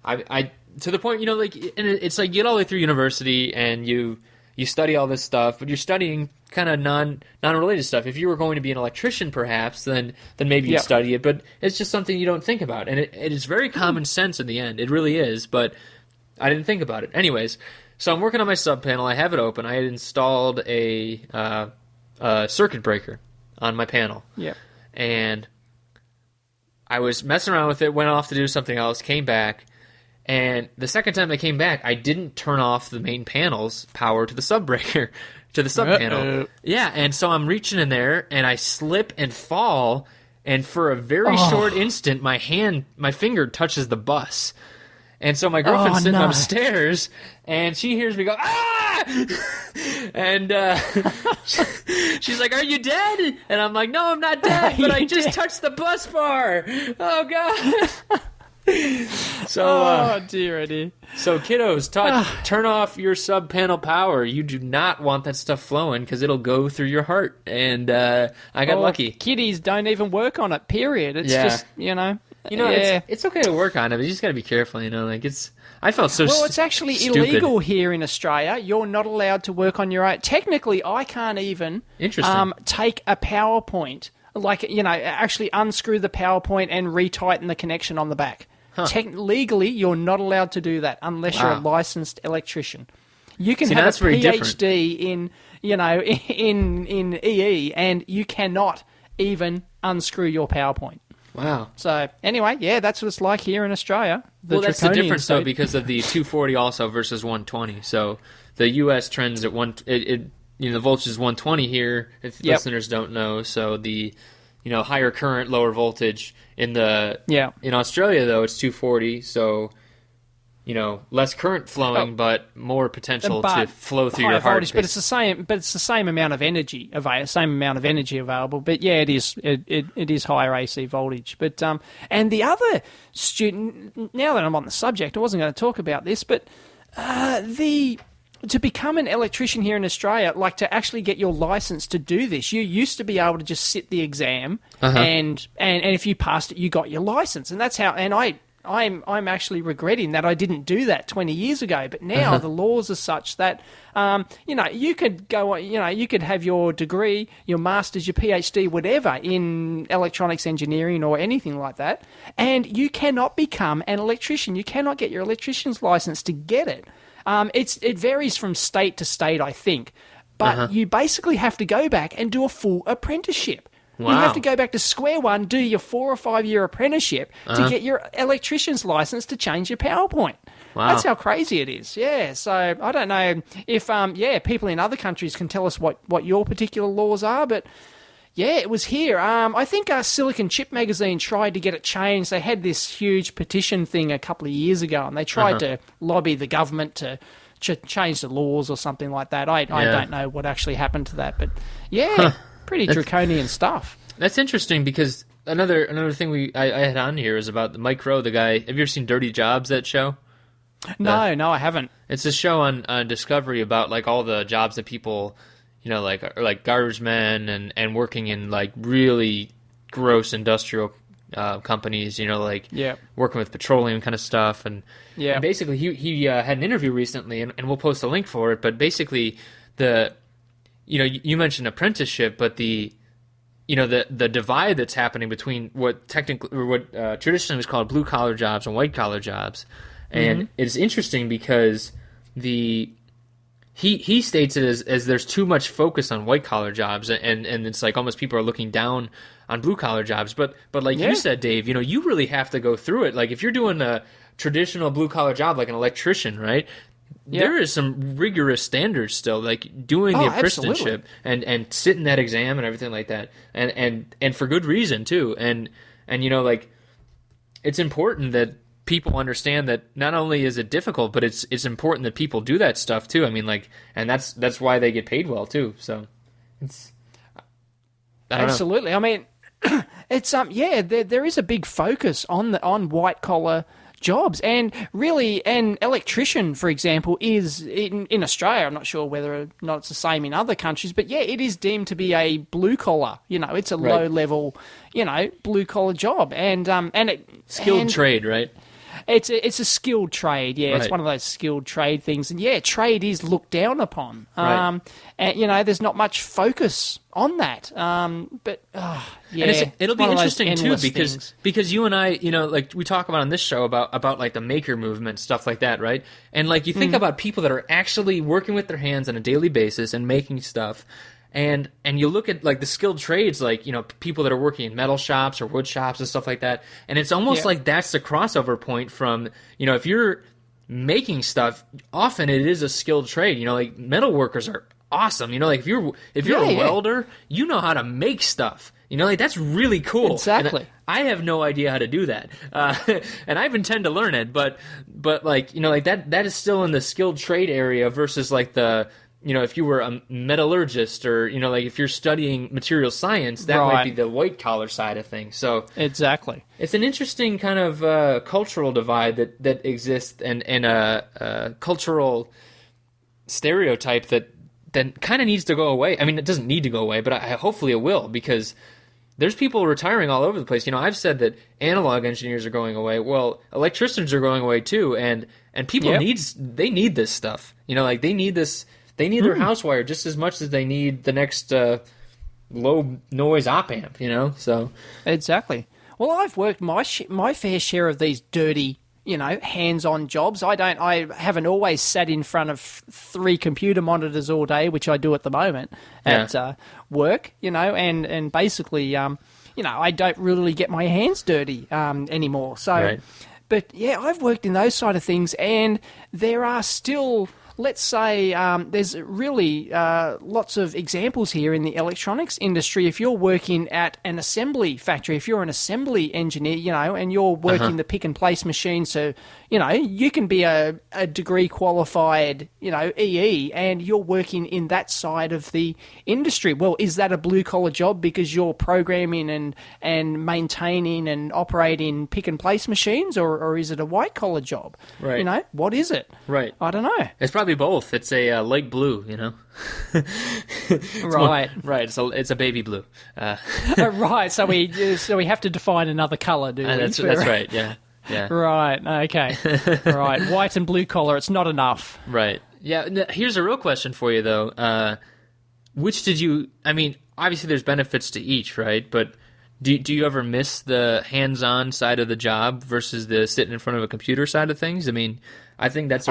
I to the point, and it's like you get all the way through university and you study all this stuff, but you're studying kind of non-related stuff. If you were going to be an electrician, perhaps, then maybe you'd study it, but it's just something you don't think about. And it is very common sense in the end. It really is, but I didn't think about it. Anyways, so I'm working on my sub panel. I have it open. I had installed a circuit breaker on my panel. Yeah. And I was messing around with it, went off to do something else, came back. And the second time I came back, I didn't turn off the main panel's power to the sub breaker, to the sub panel. Yeah, and so I'm reaching in there, and I slip and fall, and for a very short instant, my finger touches the bus. And so my girlfriend's sitting upstairs, and she hears me go, "Ah!" And she's like, "Are you dead?" And I'm like, "No, I'm not dead, but I just touched the bus bar. Oh, God." So, dear, Eddie. So, kiddos, turn off your sub panel power. You do not want that stuff flowing because it'll go through your heart. And I got lucky. Kiddies don't even work on it. Period. It's just it's okay to work on it, but you just got to be careful. I felt so. Well, it's actually stupid. illegal here in Australia. You're not allowed to work on your own. Technically, I can't even take a PowerPoint. Actually unscrew the PowerPoint and retighten the connection on the back. Huh. Legally, you're not allowed to do that unless you're a licensed electrician. You can have a PhD in EE, and you cannot even unscrew your PowerPoint. Wow. So anyway, that's what it's like here in Australia. That's the difference, though, because of the 240 also versus 120. So the U.S. trends at the voltage is 120 here, if listeners don't know. So the higher current, lower voltage in Australia, though, it's 240. So less current flowing, but more potential to flow through your heart. Voltage, but it's the same amount of energy available. But it is higher AC voltage. But and the other student, now that I'm on the subject, I wasn't going to talk about this, but to become an electrician here in Australia, like to actually get your license to do this, you used to be able to just sit the exam, and if you passed it, you got your license, and that's how. And I'm actually regretting that I didn't do that 20 years ago. But now the laws are such that you could go, you could have your degree, your master's, your PhD, whatever in electronics engineering or anything like that, and you cannot become an electrician. You cannot get your electrician's license to get it. It varies from state to state, I think, but you basically have to go back and do a full apprenticeship. Wow. You have to go back to square one, do your 4 or 5 year apprenticeship to get your electrician's license to change your PowerPoint. Wow. That's how crazy it is. Yeah, so I don't know if people in other countries can tell us what your particular laws are, but yeah, it was here. I think Silicon Chip magazine tried to get it changed. They had this huge petition thing a couple of years ago, and they tried to lobby the government to change the laws or something like that. I don't know what actually happened to that, but yeah, pretty draconian stuff. That's interesting because another thing I had on here is about the Mike Rowe, the guy. Have you ever seen Dirty Jobs, that show? No, I haven't. It's a show on Discovery about like all the jobs that people, like garbage men and working in like really gross industrial companies, working with petroleum kind of stuff. And basically he had an interview recently, and we'll post a link for it. But basically you mentioned apprenticeship, but the divide that's happening between what traditionally was called blue collar jobs and white collar jobs. And it's interesting because he states it as there's too much focus on white collar jobs, and it's like almost people are looking down on blue collar jobs. But like you said, Dave, you really have to go through it. Like if you're doing a traditional blue collar job like an electrician, right? There is some rigorous standards still, like doing the apprenticeship and sitting that exam and everything like that, and for good reason too. And like it's important that people understand that not only is it difficult, but it's important that people do that stuff too. I mean, like, and that's why they get paid well too. So it's absolutely. I mean, it's there is a big focus on white collar jobs, and really an electrician, for example, is in Australia. I'm not sure whether or not it's the same in other countries, but it is deemed to be a blue collar. It's a low level, blue collar job, and skilled trade, right? It's a skilled trade, right. It's one of those skilled trade things, and trade is looked down upon. Right. And there's not much focus on that. But and it'll be interesting too because you and I, like we talk about on this show about like the maker movement, stuff like that, right? And like you think about people that are actually working with their hands on a daily basis and making stuff. And you look at like the skilled trades, like people that are working in metal shops or wood shops and stuff like that, and it's almost like that's the crossover point from if you're making stuff, often it is a skilled trade. Like metal workers are awesome. Like if you're a welder, you know how to make stuff. Like that's really cool. Exactly. And I have no idea how to do that, and I intend to learn it. But like like that is still in the skilled trade area versus like the. If you were a metallurgist or, like if you're studying material science, that might be the white collar side of things. So exactly. It's an interesting kind of cultural divide that exists and a cultural stereotype that kind of needs to go away. I mean, it doesn't need to go away, but hopefully it will, because there's people retiring all over the place. I've said that analog engineers are going away. Well, electricians are going away too, and people need this stuff. Like they need this. They need their house wire just as much as they need the next low noise op amp, So exactly. Well, I've worked my fair share of these dirty, hands-on jobs. I haven't always sat in front of 3 computer monitors all day, which I do at the moment at work, and basically, I don't really get my hands dirty anymore. So, right. But I've worked in those side of things, and there are still. Let's say there's really lots of examples here in the electronics industry. If you're working at an assembly factory, if you're an assembly engineer, and you're working the pick and place machine, so, you can be a degree qualified, EE, and you're working in that side of the industry. Well, is that a blue collar job because you're programming and maintaining and operating pick and place machines, or is it a white collar job? Right. What is it? Right. I don't know. It's probably both. It's a light blue, you know. Right. Right. It's a baby blue. Right. So we have to define another color, do we? That's right. Yeah. Yeah. Right. Okay. Right. White and blue collar. It's not enough. Right. Yeah. Here's a real question for you, though. Which did you? I mean, obviously, there's benefits to each, right? But do you ever miss the hands-on side of the job versus the sitting in front of a computer side of things? I mean, I think that's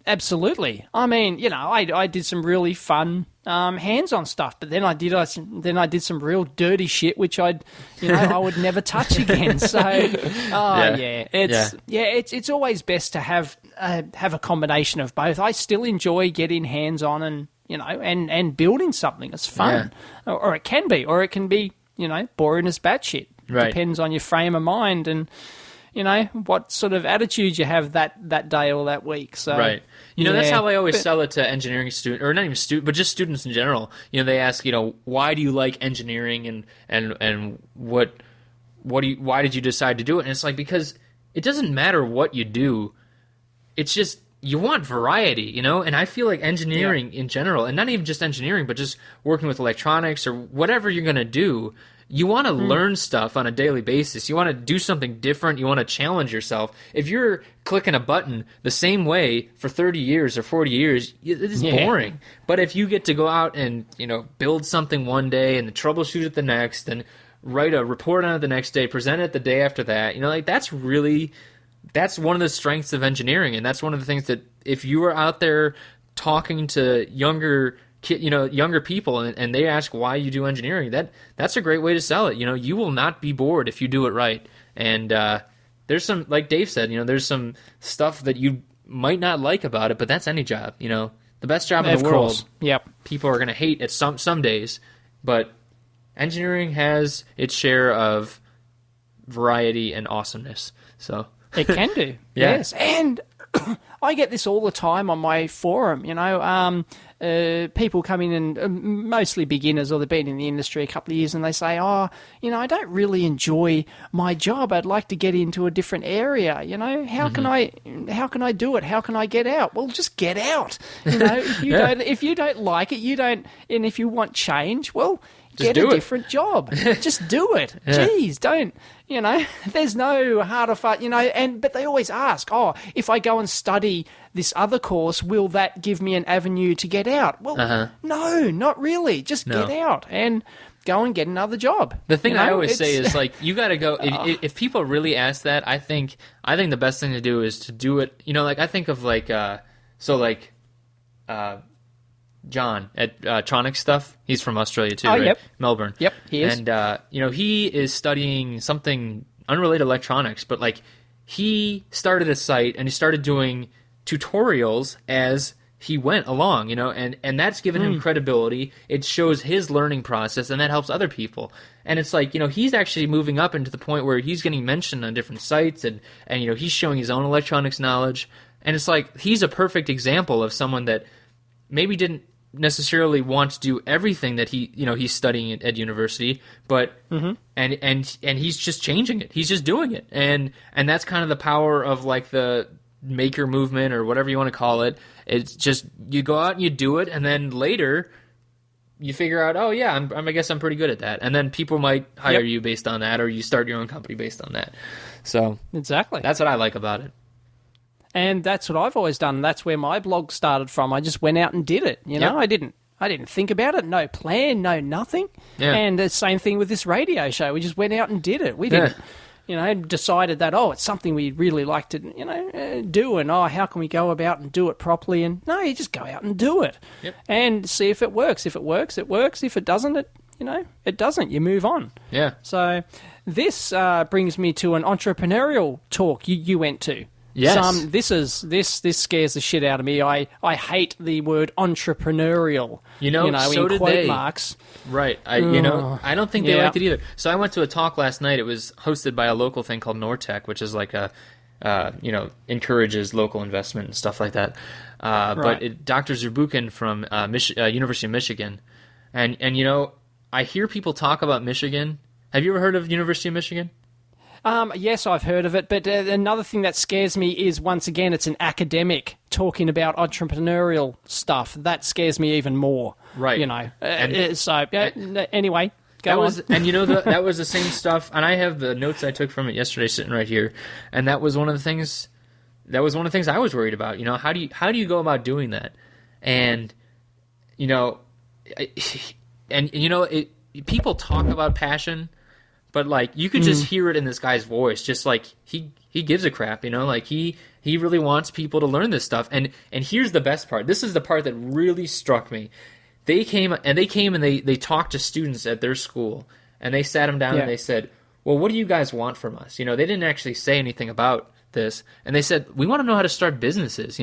absolutely. I mean, you know, I did some really fun hands-on stuff, but then I did some real dirty shit, which I would never touch again. So, it's always best to have a combination of both. I still enjoy getting hands-on and and building something. It's fun, or it can be, boring as batshit. Right. Depends on your frame of mind and what sort of attitude you have that day or that week. So, right. That's how I always sell it to engineering students, or not even students, but just students in general. They ask, why do you like engineering and why did you decide to do it? And it's like, because it doesn't matter what you do. It's just, you want variety, and I feel like engineering in general, and not even just engineering, but just working with electronics or whatever you're going to do, you want to learn stuff on a daily basis. You want to do something different. You want to challenge yourself. If you're clicking a button the same way for 30 years or 40 years, it's boring. But if you get to go out and, build something one day and troubleshoot it the next and write a report on it the next day, present it the day after that, that's one of the strengths of engineering. And that's one of the things that if you are out there talking to younger people and they ask why you do engineering, that's a great way to sell it. You will not be bored if you do it right. And there's some, like Dave said, there's some stuff that you might not like about it, but that's any job. The best job in the world, people are going to hate it some days, but engineering has its share of variety and awesomeness. So it can do. Yes. And I get this all the time on my forum, people come in and mostly beginners, or they've been in the industry a couple of years, and they say, I don't really enjoy my job. I'd like to get into a different area. How can I do it? How can I get out? Well, just get out. If you don't like it, and if you want change, well, get a different job. Just do it. Jeez, don't. There's no harder but they always ask, if I go and study this other course, will that give me an avenue to get out? Well, no, not really. Just get out and go and get another job. The thing I always say is, like, you got to go. If people really ask that, I think the best thing to do is to do it. I think of John at Tronics Stuff. He's from Australia too, right? Yep. Melbourne. Yep, he is. And he is studying something unrelated to electronics, but he started a site and he started doing tutorials as he went along, and that's given him credibility. It shows his learning process, and that helps other people. And it's like, he's actually moving up into the point where he's getting mentioned on different sites, and he's showing his own electronics knowledge. And it's like, he's a perfect example of someone that maybe didn't necessarily want to do everything that he's studying at university, but and he's just changing it. He's just doing it, and that's kind of the power of the maker movement, or whatever you want to call it. It's just, you go out and you do it, and then later you figure out, I guess I'm pretty good at that, and then people might hire you based on that, or you start your own company based on that. So exactly, that's what I like about it. And that's what I've always done. That's where my blog started from. I just went out and did it. I didn't think about it. No plan, no nothing. Yeah. And the same thing with this radio show. We just went out and did it. We didn't, decided that, it's something we'd really like to, do. And, how can we go about and do it properly? And no, you just go out and do it. Yep. And see if it works. If it works, it works. If it doesn't, it doesn't. You move on. Yeah. So this brings me to an entrepreneurial talk you went to. Yes. This scares the shit out of me. I hate the word entrepreneurial. So in did quote they. Marks. Right. I don't think they liked it either. So I went to a talk last night. It was hosted by a local thing called Nortec, which is like encourages local investment and stuff like that. But Dr. Zurbuchen from University of Michigan, and I hear people talk about Michigan. Have you ever heard of University of Michigan? Yes, I've heard of it, but another thing that scares me is, once again, it's an academic talking about entrepreneurial stuff. That scares me even more. Right. Anyway, go on. And that was the same stuff, and I have the notes I took from it yesterday sitting right here, and that was one of the things I was worried about. How do you go about doing that? And, people talk about passion, but like you could just hear it in this guy's voice, just like he gives a crap, like he really wants people to learn this stuff. And here's the best part. This is the part that really struck me. They came and they talked to students at their school, and they sat them down and they said, well, what do you guys want from us? They didn't actually say anything about this, and they said, we want to know how to start businesses,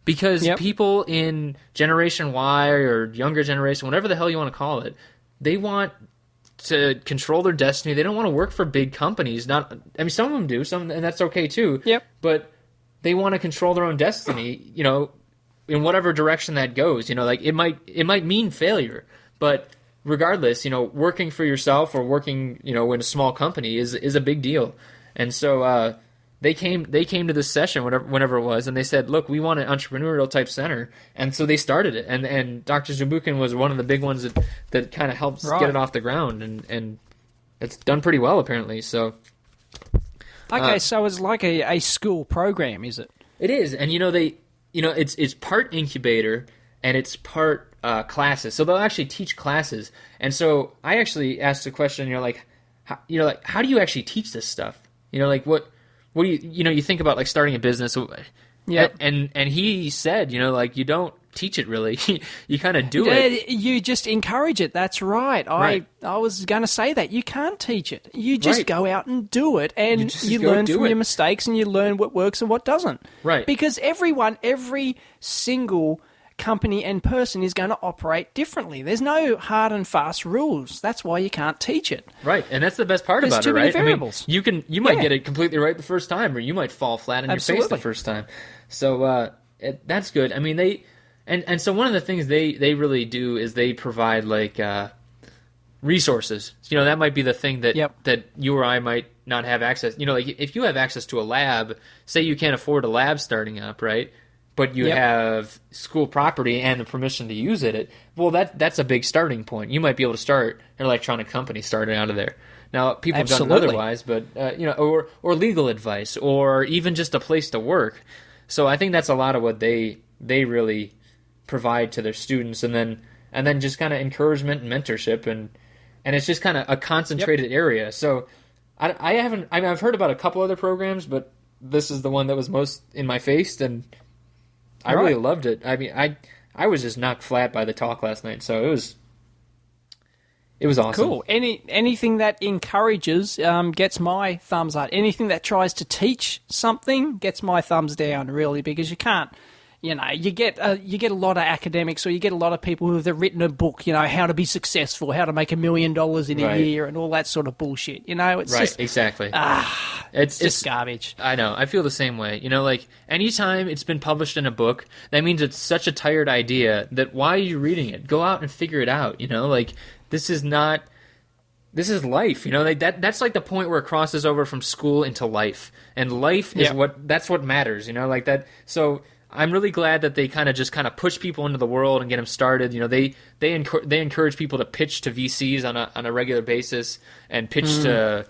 because people in Generation Y or younger generation, whatever the hell you want to call it, they want to control their destiny. They don't want to work for big companies. Some of them do, and that's okay too. Yep. But they want to control their own destiny, in whatever direction that goes. Like it might mean failure, but regardless, working for yourself or working, in a small company is a big deal. And so they came to this session, whenever it was, and they said, look, we want an entrepreneurial type center. And so they started it. And Dr. Zabukin was one of the big ones that kind of helped get it off the ground, and it's done pretty well apparently. So okay, so it's like a school program, is it? It is. And it's part incubator and it's part classes. So they'll actually teach classes. And so I actually asked a question, how do you actually teach this stuff? What do you think about like starting a business? Yeah. And he said, you don't teach it really. You kind of do it. You just encourage it. That's right. Right. I was going to say that. You can't teach it. You just go out and do it, and you learn from your mistakes, and you learn what works and what doesn't. Right. Because every single company and person is going to operate differently. There's no hard and fast rules. That's why you can't teach it. Right, and that's the best part about it, right? There's too many variables. You might get it completely right the first time, or you might fall flat on your face the first time. So that's good. I mean, and so one of the things they really do is they provide like resources. That might be the thing that you or I might not have access. Like if you have access to a lab, say you can't afford a lab starting up, right? But you have school property and the permission to use it. Well, that's a big starting point. You might be able to start an electronic company starting out of there. Now, people have done it otherwise, but or legal advice, or even just a place to work. So I think that's a lot of what they really provide to their students, and then just kind of encouragement and mentorship, and it's just kind of a concentrated area. So I've heard about a couple other programs, but this is the one that was most in my face, and I really loved it. I mean, I was just knocked flat by the talk last night, so it was awesome. Cool. Anything that encourages gets my thumbs up. Anything that tries to teach something gets my thumbs down, really, because you can't. You get a lot of academics, or you get a lot of people who have written a book, how to be successful, how to make $1 million in a year, and all that sort of bullshit. It's just exactly. It's just garbage. I know. I feel the same way. Like anytime it's been published in a book, that means it's such a tired idea that why are you reading it? Go out and figure it out. This is life. That's like the point where it crosses over from school into life, and life is that's what matters. Like that. So I'm really glad that they kind of push people into the world and get them started. They encourage people to pitch to VCs on a regular basis, and pitch to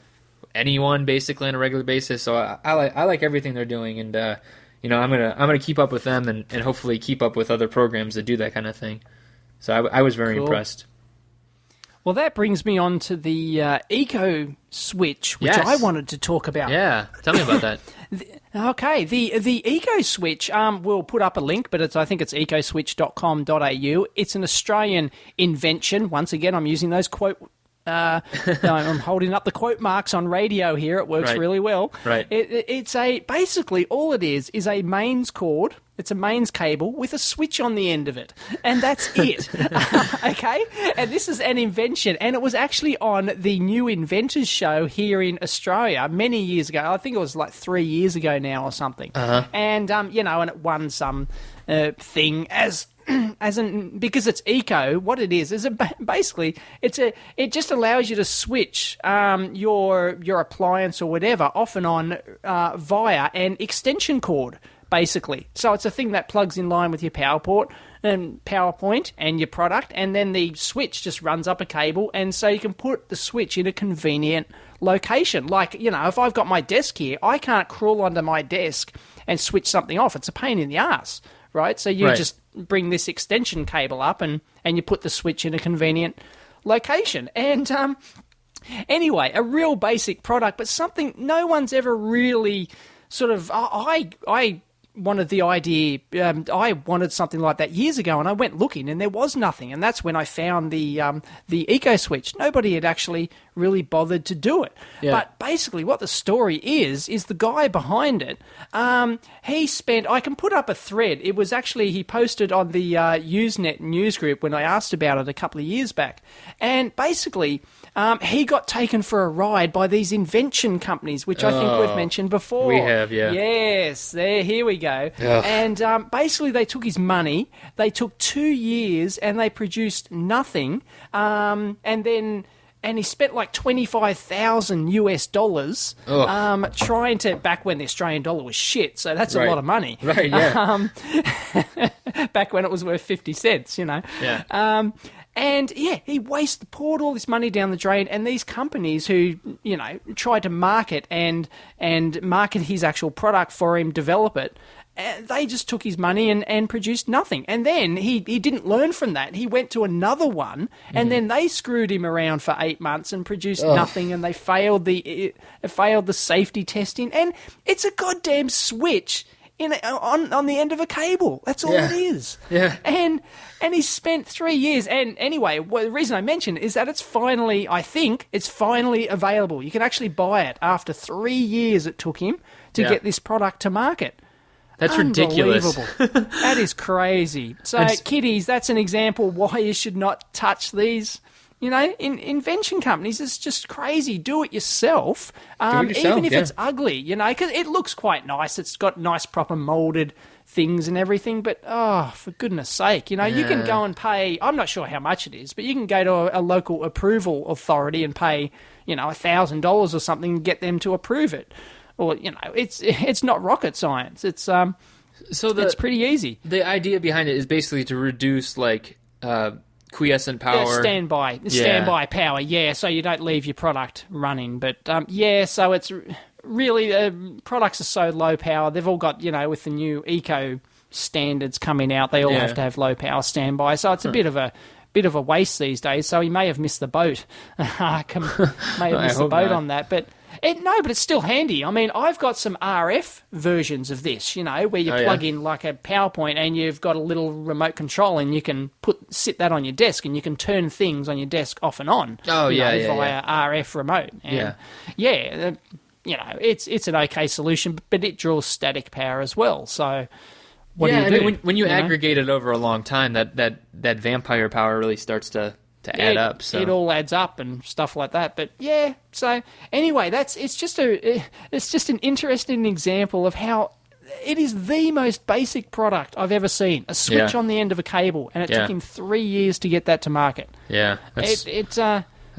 anyone basically on a regular basis. So I like everything they're doing, and I'm gonna keep up with them, and hopefully keep up with other programs that do that kind of thing. So I was very impressed. Well, that brings me on to the EcoSwitch, which I wanted to talk about. Yeah, tell me about that. Okay, the EcoSwitch, we'll put up a link, but I think it's ecoswitch.com.au. It's an Australian invention. Once again, I'm using those quote... I'm holding up the quote marks on radio here. It works really well. Right. It's basically all it is a mains cord It's a mains cable with a switch on the end of it, and that's it. Okay? And this is an invention, and it was actually on the New Inventors show here in Australia many years ago. I think it was like 3 years ago now or something. And, and it won some thing because it's eco. What it is basically it just allows you to switch your appliance or whatever off and on via an extension cord, basically. So it's a thing that plugs in line with your PowerPoint and your product, and then the switch just runs up a cable, and so you can put the switch in a convenient location. Like, if I've got my desk here, I can't crawl onto my desk and switch something off. It's a pain in the ass, right? So you just bring this extension cable up and you put the switch in a convenient location. And anyway, a real basic product, but something no one's ever really sort of... I wanted the idea, I wanted something like that years ago, and I went looking, and there was nothing, and that's when I found the EcoSwitch. Nobody had actually really bothered to do it. Yeah. But basically what the story is the guy behind it, he spent... I can put up a thread. It was actually... He posted on the Usenet news group when I asked about it a couple of years back, and basically... he got taken for a ride by these invention companies, which I think we've mentioned before. We have, yeah. Yes, here we go. Ugh. And basically they took his money, they took 2 years, and they produced nothing, and he spent like $25,000 US trying to... Back when the Australian dollar was shit, so that's a lot of money. Right, yeah. Back when it was worth 50 cents, Yeah. And, he poured all this money down the drain, and these companies who, tried to market and market his actual product for him, develop it, they just took his money and produced nothing. And then he didn't learn from that. He went to another one, and then they screwed him around for 8 months and produced nothing, and they failed the safety testing. And it's a goddamn switch on the end of a cable. That's all it is. Yeah. And he spent 3 years. And anyway, the reason I mention is that I think it's finally available. You can actually buy it after 3 years it took him to get this product to market. That's ridiculous. That is crazy. So, kiddies, that's an example why you should not touch these. Invention companies, it's just crazy. Do it yourself. Even if it's ugly, because it looks quite nice. It's got nice, proper molded things and everything. But, for goodness sake, you can go and pay, I'm not sure how much it is, but you can go to a local approval authority and pay, $1,000 or something and get them to approve it. Or, it's not rocket science. It's it's pretty easy. The idea behind it is basically to reduce, quiescent power. Standby power, so you don't leave your product running. But, so it's really, products are so low power. They've all got, with the new eco standards coming out, they all have to have low power standby. So it's a bit of a waste these days. So he may have missed the boat. On that. But it's still handy. I mean, I've got some RF versions of this, where you plug in like a PowerPoint and you've got a little remote control and you can sit that on your desk and you can turn things on your desk off and on. Via RF remote. And it's an okay solution, but it draws static power as well. So what do you do? When you aggregate it over a long time, that vampire power really starts to add up. So it all adds up and stuff like that. But so anyway, it's just an interesting example of how it is the most basic product I've ever seen. A switch on the end of a cable, and it took him 3 years to get that to market. Yeah, that's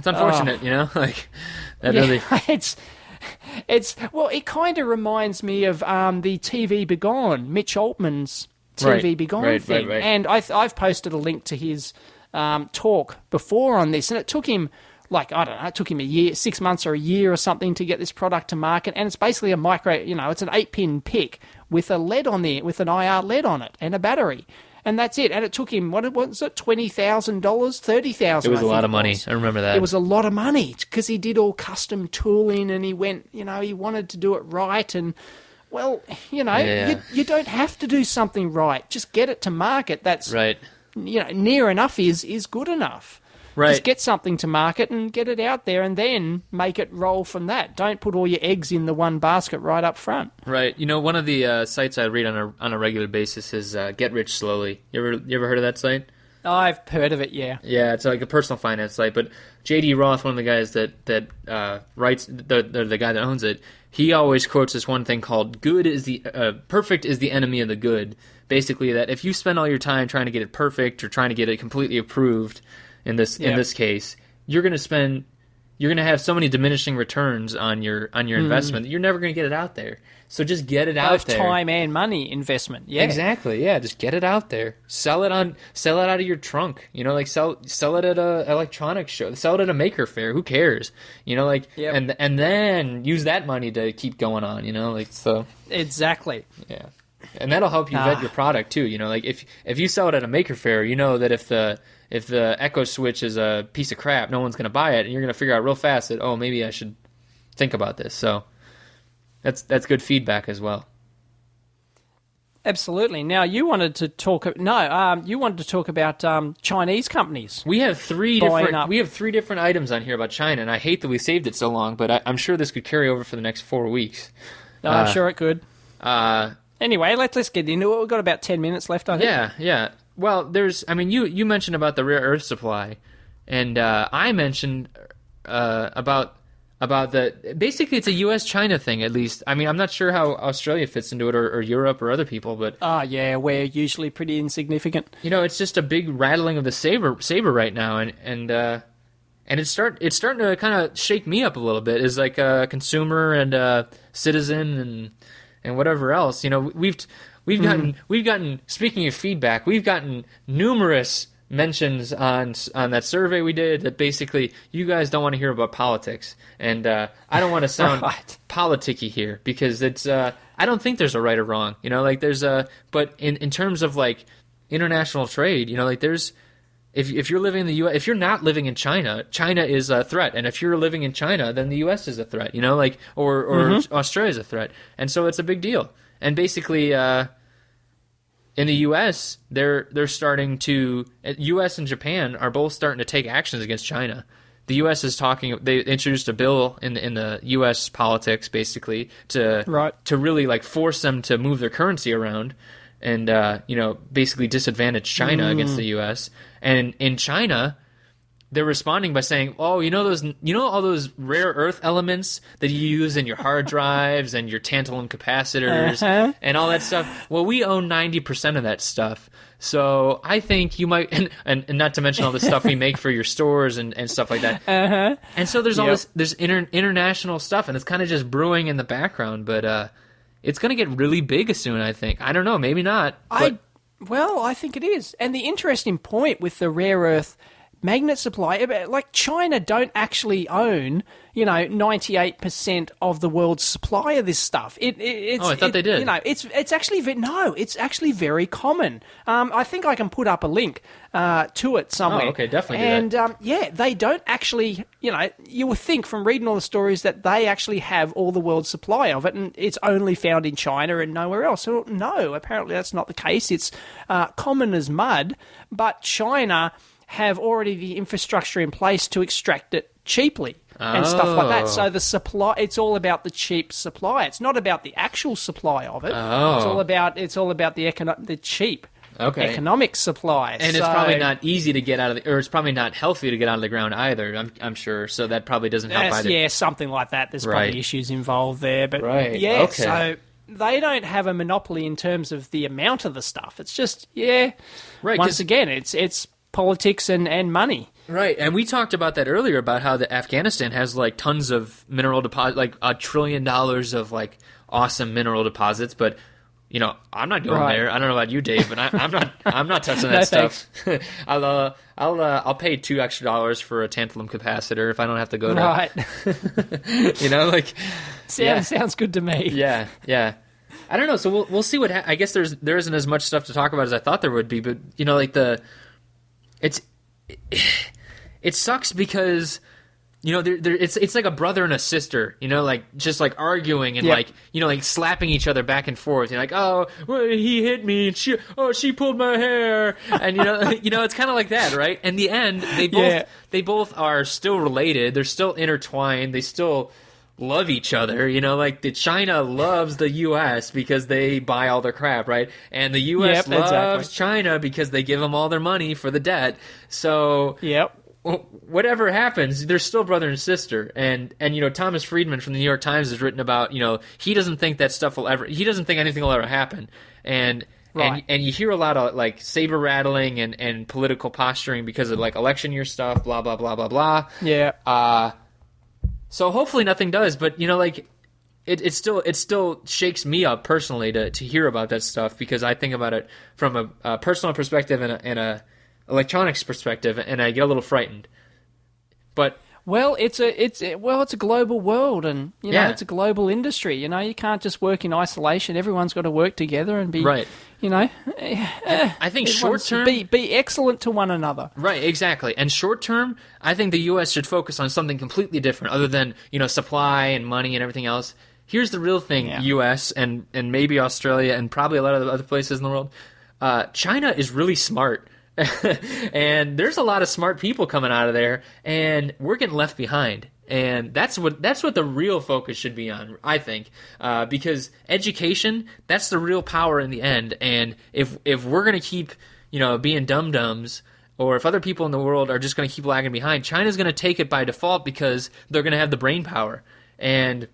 unfortunate, really. It kind of reminds me of the TV Begone, Mitch Altman's TV Begone thing. Right. And I've posted a link to his talk before on this, and it took him it took him a year, 6 months or a year or something to get this product to market. And it's basically a it's an 8-pin pick with a LED on there, with an IR LED on it and a battery. And that's it. And it took him, what was it, $20,000, $30,000? It was a lot of money. I remember that. It was a lot of money because he did all custom tooling and he went, he wanted to do it right. And, well, you don't have to do something right. Just get it to market. That's right. Near enough is good enough. Right. Just get something to market and get it out there, and then make it roll from that. Don't put all your eggs in the one basket right up front. Right. One of the sites I read on a regular basis is Get Rich Slowly. You ever heard of that site? I've heard of it, yeah. Yeah, it's like a personal finance site. But J.D. Roth, one of the guys that writes, the guy that owns it, he always quotes this one thing called perfect is the enemy of the good. Basically, that if you spend all your time trying to get it perfect or trying to get it completely approved, in this case, you're going to have so many diminishing returns on your investment that you're never going to get it out there. So just get it out there. Both time and money investment. Yeah, exactly. Yeah, just get it out there. Sell it out of your trunk. Like sell it at a electronics show. Sell it at a maker fair. Who cares? And then use that money to keep going on. So exactly. Yeah, and that'll help you vet your product too. If you sell it at a maker fair, that if the EcoSwitch is a piece of crap, no one's going to buy it, and you're going to figure out real fast that maybe I should think about this. So. That's good feedback as well. Absolutely. Now you wanted to talk. You wanted to talk about Chinese companies. We have three different items on here about China, and I hate that we saved it so long, but I'm sure this could carry over for the next 4 weeks. I'm sure it could. Anyway, let's get into it. We've got about 10 minutes left, I think. Yeah. Well, you mentioned about the rare earth supply, and I mentioned about basically it's a U.S.-China thing, at least. I'm not sure how Australia fits into it, or Europe, or other people, but... yeah, we're usually pretty insignificant. It's just a big rattling of the saber right now, and it's starting to kind of shake me up a little bit as like a consumer and a citizen and whatever else. We've gotten, speaking of feedback, we've gotten numerous mentions on that survey we did that basically you guys don't want to hear about politics, and I don't want to sound politicky here because it's I don't think there's a right or wrong, there's but in terms of like international trade, there's if you're living in the US, if you're not living in China is a threat, and if you're living in China, then the US is a threat, or Australia is a threat, and so it's a big deal. And basically in the U.S., they're starting to... U.S. and Japan are both starting to take actions against China. The U.S. is talking... They introduced a bill in the U.S. politics, basically, to really force them to move their currency around and, basically disadvantage China against the U.S. And in China, they're responding by saying, all those rare earth elements that you use in your hard drives and your tantalum capacitors and all that stuff. Well, we own 90% of that stuff. So I think you might, and not to mention all the stuff we make for your stores and stuff like that. And so there's all this international stuff, and it's kind of just brewing in the background, but it's going to get really big soon, I think. I don't know, maybe not. I think it is. And the interesting point with the rare earth magnet supply, like China don't actually own, 98% of the world's supply of this stuff. I thought they did. It's actually very common. I think I can put up a link to it somewhere. Oh, okay, definitely. And they don't actually, you would think from reading all the stories that they actually have all the world's supply of it, and it's only found in China and nowhere else. So no, apparently that's not the case. It's common as mud, but China have already the infrastructure in place to extract it cheaply and stuff like that. So the supply, it's all about the cheap supply. It's not about the actual supply of it. It's all about the cheap economic supply. And it's probably not easy to get out of or it's probably not healthy to get out of the ground either, I'm sure. So that probably doesn't help either. Yeah, something like that. There's probably issues involved there. But so they don't have a monopoly in terms of the amount of the stuff. It's just, once again, it's politics and money. Right, and we talked about that earlier, about how Afghanistan has tons of mineral deposits, $1 trillion of awesome mineral deposits, but I'm not going there. I don't know about you, Dave, but I'm not touching that stuff. I'll pay $2 extra for a tantalum capacitor if I don't have to go to sounds good to me. Yeah. I don't know. So we'll see what I guess there isn't as much stuff to talk about as I thought there would be, but it sucks because it's like a brother and a sister, like just like arguing and like like slapping each other back and forth. You're like, oh, well, he hit me, and she pulled my hair, and it's kind of like that, right? In the end, they both are still related. They're still intertwined. They still love each other. Like China loves the U.S. because they buy all their crap, right? And the U.S. loves China because they give them all their money for the debt. So whatever happens, they're still brother and sister. And Thomas Friedman from the New York Times has written about, he doesn't think that stuff he doesn't think anything will ever happen. And you hear a lot of like saber rattling and political posturing because of like election year stuff, blah, blah, blah, blah, blah. Yeah. So hopefully nothing does, but it still shakes me up personally to hear about that stuff, because I think about it from a personal perspective and a electronics perspective, and I get a little frightened. But it's a global world, and it's a global industry. You can't just work in isolation. Everyone's got to work together and be right. I think short term be excellent to one another. Right, exactly. And short term, I think the U.S. should focus on something completely different, other than supply and money and everything else. Here's the real thing, U.S. and maybe Australia and probably a lot of the other places in the world. China is really smart. And there's a lot of smart people coming out of there, and we're getting left behind. And that's what the real focus should be on, I think, because education, that's the real power in the end. And if we're gonna keep being dum-dums, or if other people in the world are just gonna keep lagging behind, China's gonna take it by default because they're gonna have the brain power. And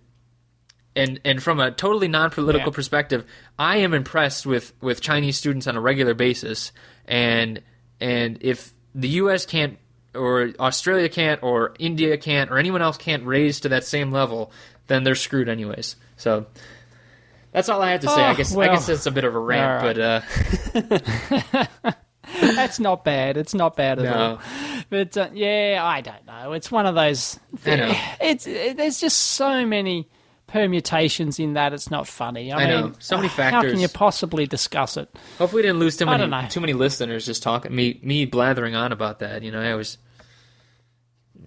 from a totally non-political perspective, I am impressed with Chinese students on a regular basis. And if the U.S. can't, or Australia can't, or India can't, or anyone else can't raise to that same level, then they're screwed anyways. So that's all I have to say. I guess that's a bit of a rant, right. But that's not bad. It's not bad at all. But I don't know. It's one of those. There's just so many permutations in that it's not funny. I mean, so many factors. How can you possibly discuss it? Hopefully, we didn't lose too many listeners just talking me blathering on about that.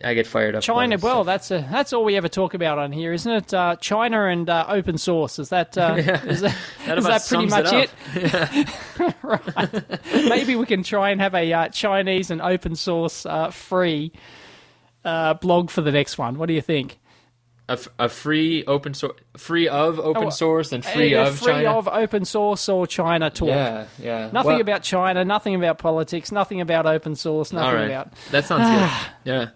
I get fired up. China. Well, that's all we ever talk about on here, isn't it? China and open source. Is that is that pretty much it? Yeah. Right. Maybe we can try and have a Chinese and open source free blog for the next one. What do you think? A free open source, free of open source, and free of China. Free of open source or China talk. Yeah. Nothing about China, nothing about politics, nothing about open source, nothing about. That sounds good. Yeah.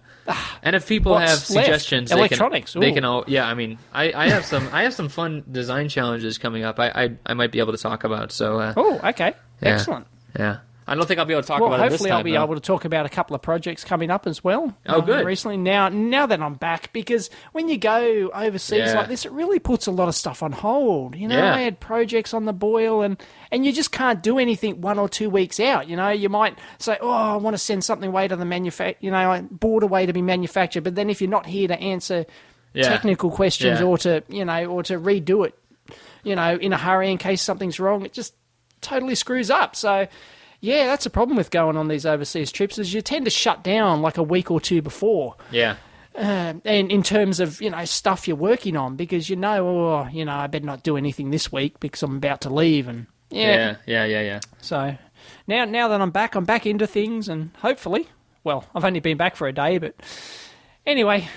And if people have suggestions, electronics, they can all. Yeah, I mean, I have some fun design challenges coming up. I might be able to talk about. So. Okay. Excellent. Yeah. I don't think I'll be able to talk about it this time. Hopefully I'll be able to talk about a couple of projects coming up as well. Oh, good. Recently, now that I'm back, because when you go overseas like this, it really puts a lot of stuff on hold. I had projects on the boil, and you just can't do anything 1 or 2 weeks out. You might say, I want to send something away to the board away to be manufactured, but then if you're not here to answer technical questions or to redo it, in a hurry in case something's wrong, it just totally screws up. So. Yeah, that's a problem with going on these overseas trips, is you tend to shut down like a week or two before. Yeah. And in terms of, stuff you're working on, because I better not do anything this week because I'm about to leave. And Yeah. So now that I'm back into things, and hopefully, well, I've only been back for a day, but anyway,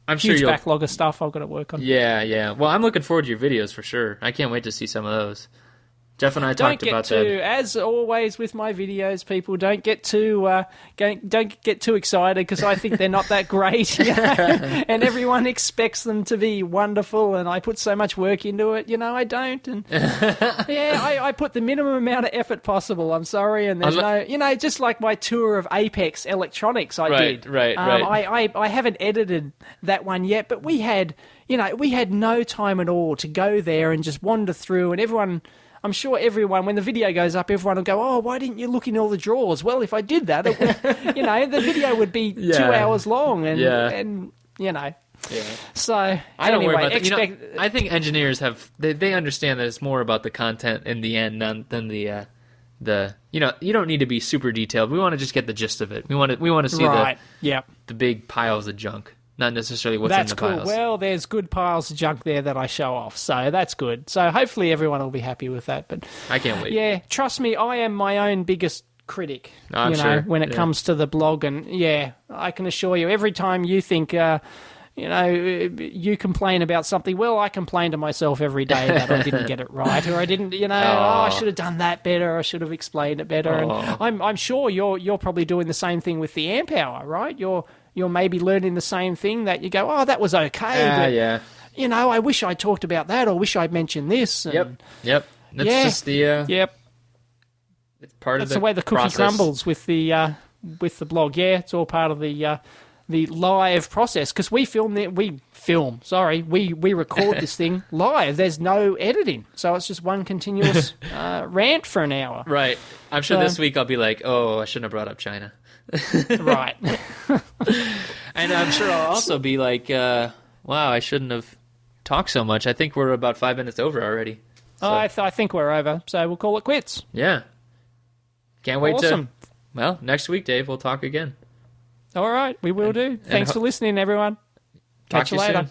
I'm huge sure backlog of stuff I've got to work on. Yeah. Well, I'm looking forward to your videos for sure. I can't wait to see some of those. Jeff and I talked about that. As always with my videos, people don't get too excited, because I think they're not that great, and everyone expects them to be wonderful, and I put so much work into it. I don't, and I put the minimum amount of effort possible. I'm sorry, and there's just like my tour of Apex Electronics I did. Right. I haven't edited that one yet, but we had no time at all to go there and just wander through, and everyone. I'm sure everyone, when the video goes up, everyone will go, "Oh, why didn't you look in all the drawers?" Well, if I did that, it would, the video would be 2 hours long, and. So I don't worry about that. I think engineers they understand that it's more about the content in the end than the you don't need to be super detailed. We want to just get the gist of it. We want to see the big piles of junk. not necessarily what's That's in the cool. piles. Well, there's good piles of junk there that I show off, so that's good. So hopefully everyone will be happy with that. But I can't wait. Yeah, trust me, I am my own biggest critic. I'm sure. When it comes to the blog, and I can assure you, every time you think. You complain about something. Well, I complain to myself every day that I didn't get it right, or I didn't, I should have done that better. I should have explained it better. And I'm sure you're probably doing the same thing with the amp hour, right? You're maybe learning the same thing that you go, that was okay. But, yeah. I wish I talked about that, or wish I'd mentioned this. And, Yep. That's just the. Yep. It's part That's of the way the cookie process. crumbles with the blog. Yeah, it's all part of the live process, because we record this thing live. There's no editing, so it's just one continuous rant for an hour. Right. I'm sure this week I'll be like, I shouldn't have brought up China. Right. And I'm sure I'll also be like, wow, I shouldn't have talked so much. I think we're about 5 minutes over already. So. I think we're over, so we'll call it quits. Yeah. Can't wait awesome. Well, next week, Dave, we'll talk again. All right, we will do. Thanks for listening, everyone. Catch you later. Soon.